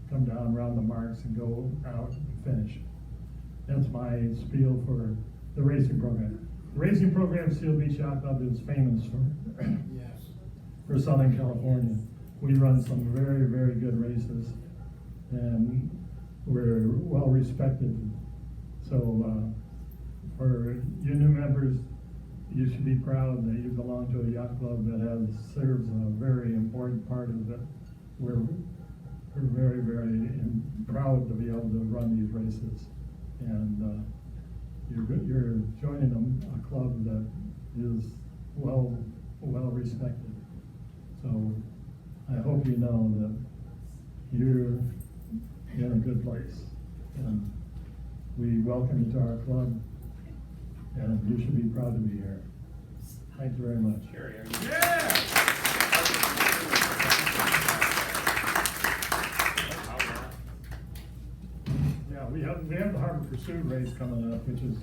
come down around the marks and go out and finish. That's my spiel for the racing program. The racing program, Seal Beach Yacht Club, is famous for Southern California. We run some very, very good races, and we're well respected. So for you new members, you should be proud that you belong to a yacht club that serves a very important part of it. We're very, very proud to be able to run these races, and you're joining a club that is well respected. So I hope you know that you're in a good place, and we welcome you to our club, and you should be proud to be here. Thank you very much. Yeah, we have the Harbor Pursuit race coming up, which is,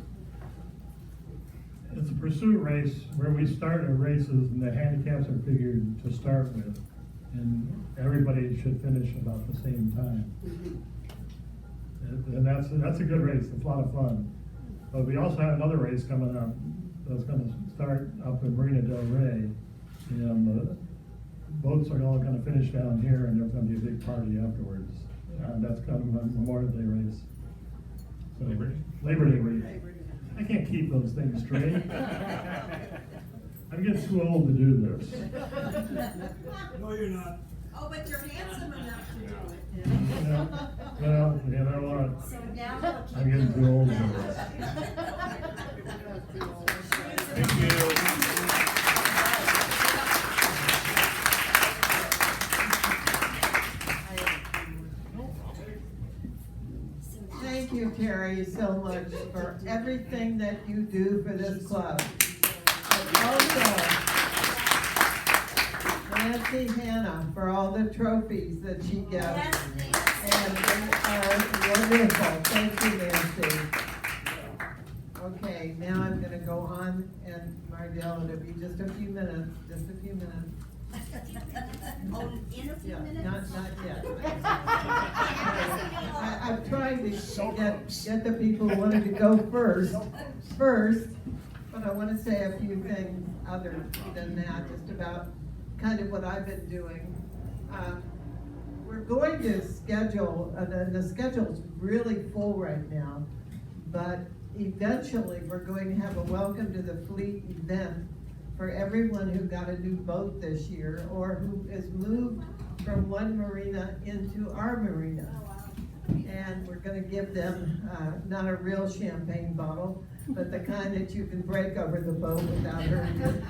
it's a pursuit race where we start our races and the handicaps are figured to start with, and everybody should finish about the same time. And that's a good race. It's a lot of fun. But we also have another race coming up that's going to start up in Marina del Rey, and the boats are all going to finish down here, and there's going to be a big party afterwards. That's kind of a Memorial Day race. So, Labor Day week. I can't keep those things straight. I'm getting too old to do this. No, you're not. Oh, but you're handsome enough to do it. Well, you know what? So now I'm getting too old for this. Thank you. Thank you, Terry, so much for everything that you do for this club. And also, Nancy Hannah, for all the trophies that she gets. And they are wonderful. Thank you, Nancy. Okay, now I'm gonna go on, and Mardell, it'll be just a few minutes. Oh, in a few Yeah, minutes? not yet. I'm trying to get the people who wanted to go first, but I want to say a few things other than that, just about kind of what I've been doing. We're going to schedule, the schedule's really full right now, but eventually we're going to have a welcome to the fleet event for everyone who got a new boat this year or who is moved from one marina into our marina. And we're gonna give them, not a real champagne bottle, but the kind that you can break over the boat without hurting it.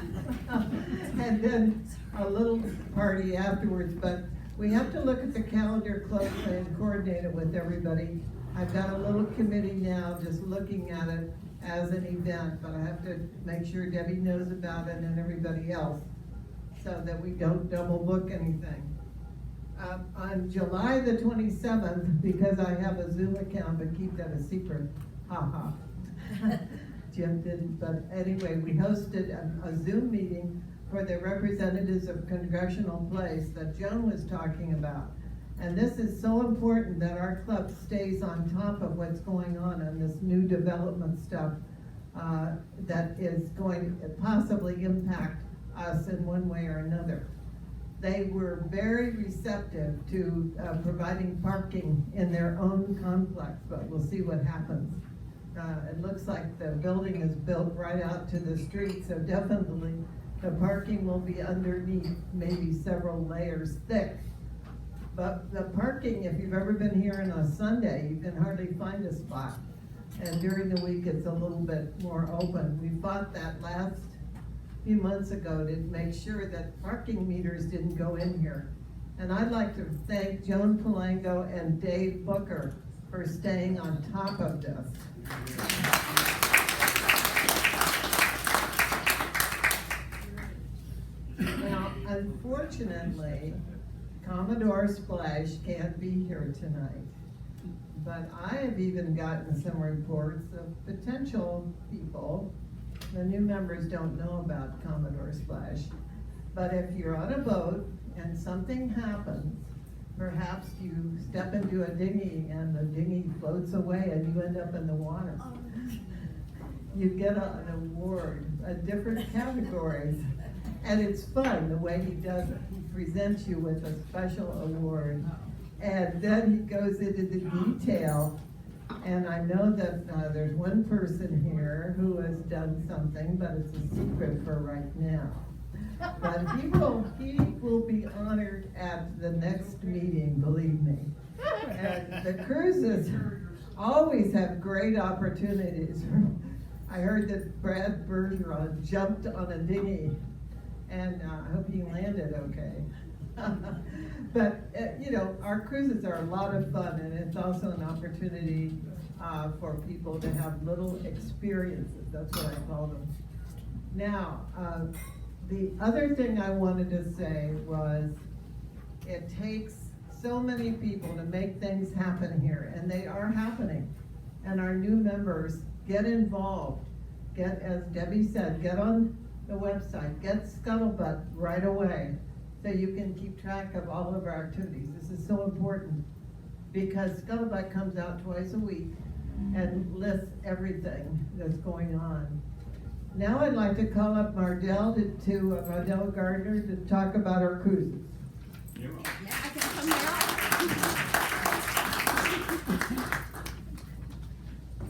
And then a little party afterwards, but we have to look at the calendar closely and coordinate it with everybody. I've got a little committee now just looking at it as an event, but I have to make sure Debbie knows about it and everybody else so that we don't double book anything. On July the 27th, because I have a Zoom account, but keep that a secret, Jim didn't, but anyway, we hosted a Zoom meeting for the representatives of Congressional Place that Joan was talking about. And this is so important that our club stays on top of what's going on this new development stuff that is going to possibly impact us in one way or another. They were very receptive to providing parking in their own complex, but we'll see what happens. It looks like the building is built right out to the street, so definitely the parking will be underneath, maybe several layers thick. But the parking, if you've ever been here on a Sunday, you can hardly find a spot. And during the week, it's a little bit more open. We fought that last few months ago to make sure that parking meters didn't go in here. And I'd like to thank Joan Palango and Dave Booker for staying on top of this. Now, unfortunately, Commodore Splash can't be here tonight. But I have even gotten some reports of potential people. The new members don't know about Commodore Splash. But if you're on a boat and something happens, perhaps you step into a dinghy and the dinghy floats away and you end up in the water. You get an award, different categories. And it's fun the way he does it. He presents you with a special award. And then he goes into the detail. And I know that there's one person here who has done something, but it's a secret for right now. But he will be honored at the next meeting, believe me. And the cruises always have great opportunities. I heard that Brad Bergeron jumped on a dinghy, and I hope he landed okay. But, you know, our cruises are a lot of fun, and it's also an opportunity for people to have little experiences. That's what I call them. Now, the other thing I wanted to say was it takes so many people to make things happen here, and they are happening. And our new members, get involved. Get, as Debbie said, get on the website, get Scuttlebutt right away so you can keep track of all of our activities. This is so important because Scuttlebutt comes out twice a week and lists everything that's going on. Now I'd like to call up Mardell Mardell Gardner to talk about our cruises. Yeah, I can come now.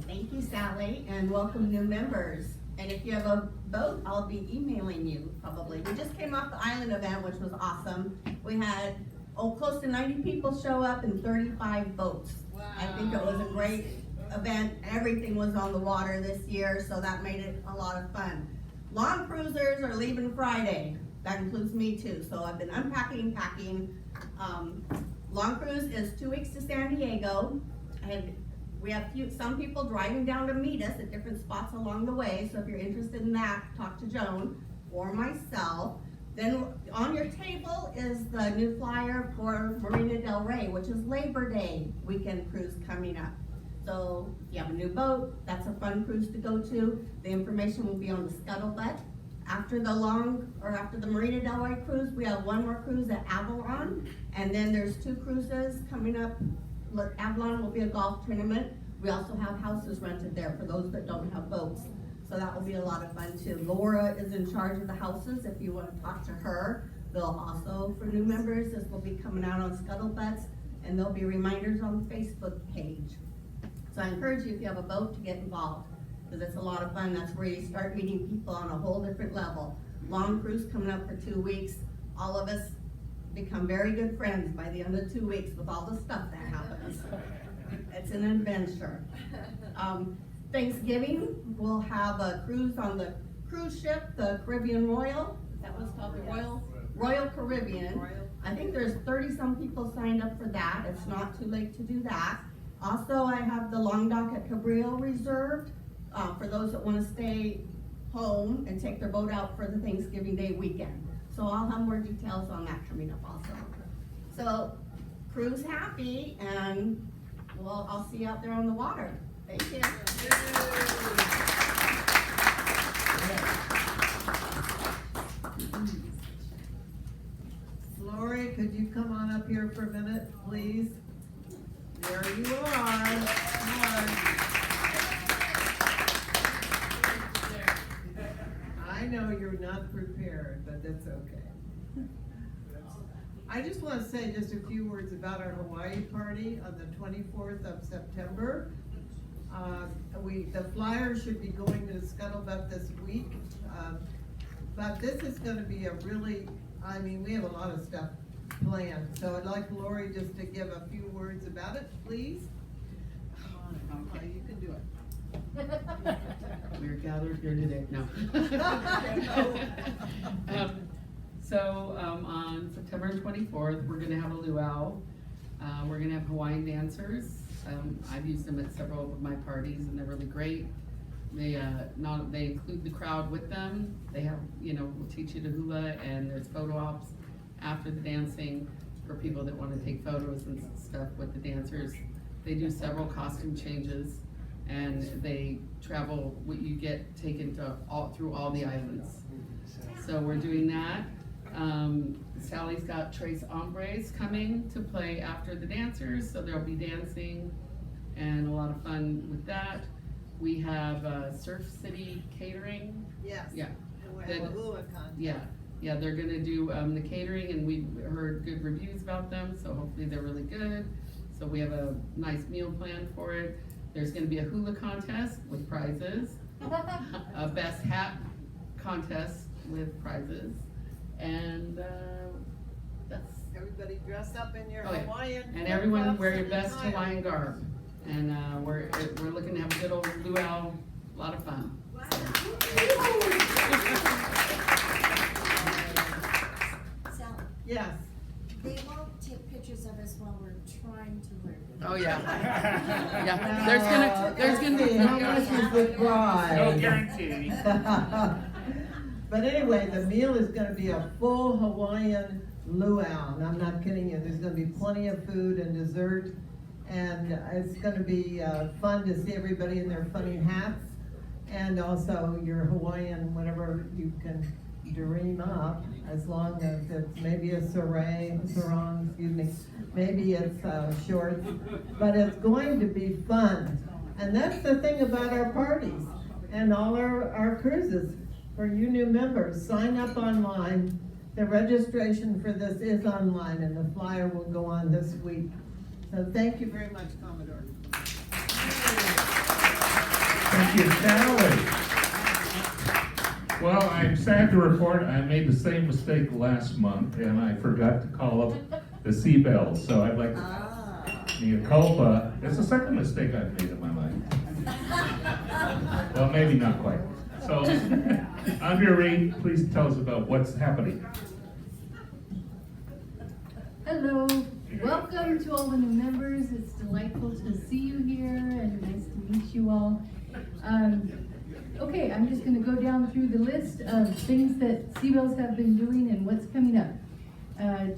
Thank you, Sally, and welcome new members. And if you have a boat, I'll be emailing you probably. We just came off the island event, which was awesome. We had close to 90 people show up and 35 boats. Wow. I think it was a great event. Everything was on the water this year, so that made it a lot of fun. Long cruisers are leaving Friday. That includes me too. So I've been unpacking, packing. Long cruise is 2 weeks to San Diego, and we have some people driving down to meet us at different spots along the way. So if you're interested in that, talk to Joan or myself. Then on your table is the new flyer for Marina Del Rey, which is Labor Day weekend cruise coming up. So if you have a new boat, that's a fun cruise to go to. The information will be on the Scuttlebutt. After the Marina Del Rey cruise, we have one more cruise at Avalon, and then there's 2 cruises coming up. Avalon will be a golf tournament. We also have houses rented there for those that don't have boats. So that will be a lot of fun too. Laura is in charge of the houses if you want to talk to her. They'll also, for new members, this will be coming out on Scuttlebutts, and there'll be reminders on the Facebook page. So I encourage you, if you have a boat, to get involved, because it's a lot of fun. That's where you start meeting people on a whole different level. Long cruise coming up for 2 weeks. All of us become very good friends by the end of 2 weeks with all the stuff that happens. It's an adventure. Thanksgiving, we'll have a cruise on the cruise ship, the Caribbean Royal. Is that what it's called, the Royal Caribbean. I think there's 30-some people signed up for that. It's not too late to do that. Also, I have the Long Dock at Cabrillo reserved for those that want to stay home and take their boat out for the Thanksgiving Day weekend. So I'll have more details on that coming up also. So cruise happy, and I'll see you out there on the water. Thank you. Lori, could you come on up here for a minute, please? There you are. Come on. I know you're not prepared, but that's okay. I just want to say just a few words about our Hawaii party on the 24th of September. The flyers should be going to Scuttlebutt this week, but this is going to be a really, I mean, we have a lot of stuff planned, so I'd like Lori just to give a few words about it, please. Okay. You can do it. We're gathered here today, no. On September 24th, we're gonna have a luau. We're gonna have Hawaiian dancers. I've used them at several of my parties and they're really great. They include the crowd with them. They have, we'll teach you to hula, and there's photo ops after the dancing for people that wanna take photos and stuff with the dancers. They do several costume changes, and they travel, you get taken through all the islands. So we're doing that. Sally's got Tres Hombres coming to play after the dancers, so there'll be dancing and a lot of fun with that. We have Surf City Catering. Yes. Yeah. And we have a hula contest. Yeah, they're gonna do the catering, and we heard good reviews about them, so hopefully they're really good. So we have a nice meal plan for it. There's gonna be a hula contest with prizes, a best hat contest with prizes, and that's. Everybody dress up in your Oh, yeah. Hawaiian. And everyone flip-flops wear your and best attire. Hawaiian garb. And we're looking to have a good old luau, a lot of fun. Sally, Yes. they won't take pictures of us while we're trying to learn. Oh, yeah. Yeah, there's gonna be. How much is the prize? No guarantee. But anyway, the meal is gonna be a full Hawaiian luau, and I'm not kidding you, there's gonna be plenty of food and dessert, and it's gonna be fun to see everybody in their funny hats, and also your Hawaiian, whatever you can dream up, as long as it's maybe a sarong, excuse me, maybe it's shorts, but it's going to be fun. And that's the thing about our parties and all our cruises. For you new members, sign up online. The registration for this is online, and the flyer will go on this week. So thank you very much, Commodore. Thank you, Sally. Well, I'm sad to report I made the same mistake last month, and I forgot to call up the Seabells, so I'd like to, mea culpa. It's the second mistake I've made in my life. Well, maybe not quite. So, Andrea Reed, please tell us about what's happening. Hello, welcome to all the new members. It's delightful to see you here and nice to meet you all. Okay, I'm just going to go down through the list of things that Seabells have been doing and what's coming up.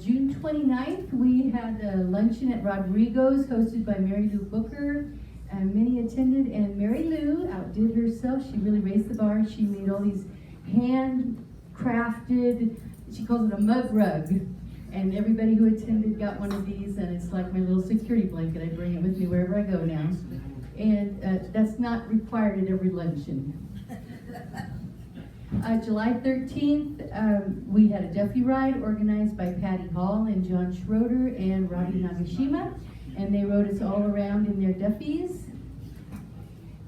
June 29th, we had a luncheon at Rodrigo's hosted by Mary Lou Booker. Many attended, and Mary Lou outdid herself. She really raised the bar. She made all these handcrafted, she calls it a mug rug. And everybody who attended got one of these, and it's like my little security blanket. I bring it with me wherever I go now. And that's not required at every luncheon. July 13th, we had a Duffy ride organized by Patty Hall and John Schroeder and Robbie Nagashima, and they rode us all around in their Duffys.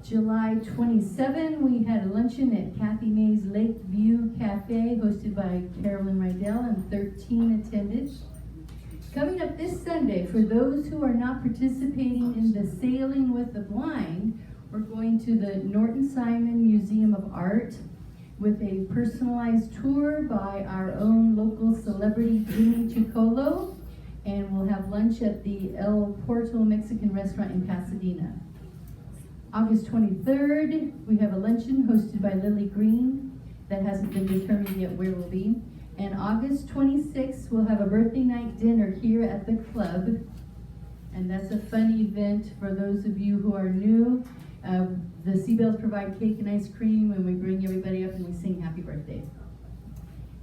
July 27, we had a luncheon at Kathy May's Lakeview Cafe, hosted by Carolyn Rydell, and 13 attended. Coming up this Sunday, for those who are not participating in the Sailing with the Blind, we're going to the Norton Simon Museum of Art with a personalized tour by our own local celebrity, Jimmy Chicolo, and we'll have lunch at the El Porto Mexican restaurant in Pasadena. August 23rd, we have a luncheon hosted by Lily Green. That hasn't been determined yet where we'll be. And August 26th, we'll have a birthday night dinner here at the club. And that's a fun event for those of you who are new. The Seabells provide cake and ice cream, and we bring everybody up and we sing happy birthday.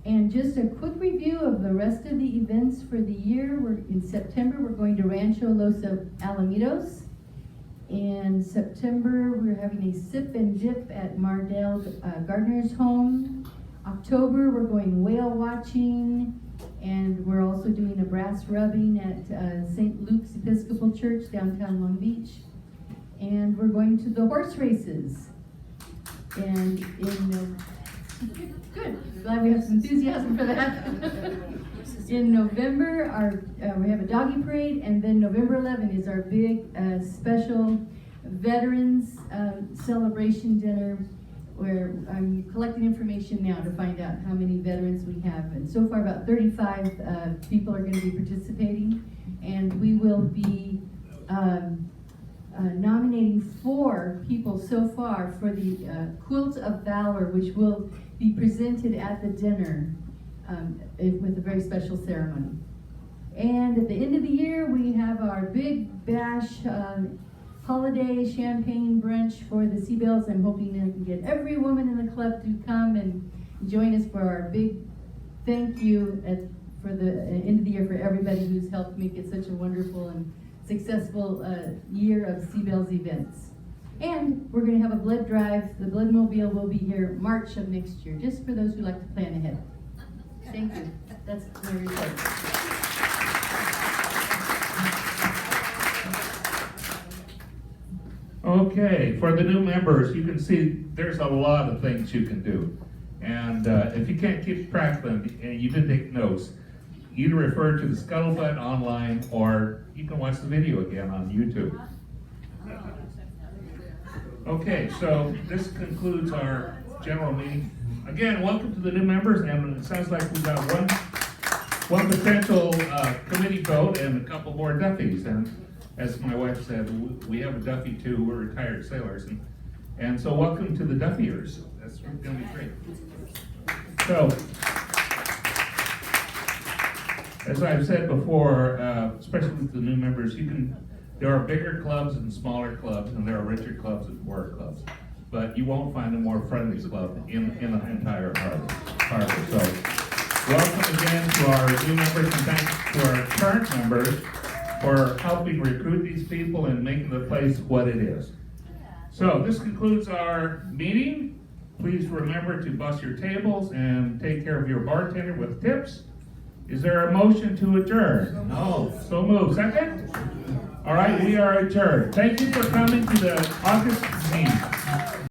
And just a quick review of the rest of the events for the year. In September, we're going to Rancho Los Alamitos. In September, we're having a sip and dip at Mardell Gardner's home. October, we're going whale watching, and we're also doing a brass rubbing at St. Luke's Episcopal Church, downtown Long Beach. And we're going to the horse races. And good, glad we have some enthusiasm for that. In November, we have a doggy parade, and then November 11 is our big special veterans celebration dinner, where I'm collecting information now to find out how many veterans we have. And so far, about 35 people are going to be participating, and we will be nominating 4 people so far for the Quilt of Valor, which will be presented at the dinner with a very special ceremony. And at the end of the year, we have our big bash holiday champagne brunch for the Seabells. I'm hoping I can get every woman in the club to come and join us for our big thank you for the end of the year for everybody who's helped make it such a wonderful and successful year of Seabells events. And we're going to have a blood drive. The Blood Mobile will be here March of next year, just for those who like to plan ahead. Thank you. That's my report. Okay, for the new members, you can see there's a lot of things you can do. And if you can't keep track of them and you did take notes, either refer to the Scuttlebutt online or you can watch the video again on YouTube. Okay, so this concludes our general meeting. Again, welcome to the new members, and it sounds like we've got one potential committee vote and a couple more Duffies. And as my wife said, we have a Duffy too. We're retired sailors, and so welcome to the Duffiers. That's going to be great. So, as I've said before, especially with the new members, there are bigger clubs and smaller clubs, and there are richer clubs and poorer clubs. But you won't find a more friendly club in the entire harbor. So, welcome again to our new members, and thanks to our current members for helping recruit these people and making the place what it is. So, this concludes our meeting. Please remember to bus your tables and take care of your bartender with tips. Is there a motion to adjourn? No. So moved. Second? All right, we are adjourned. Thank you for coming to the August meeting.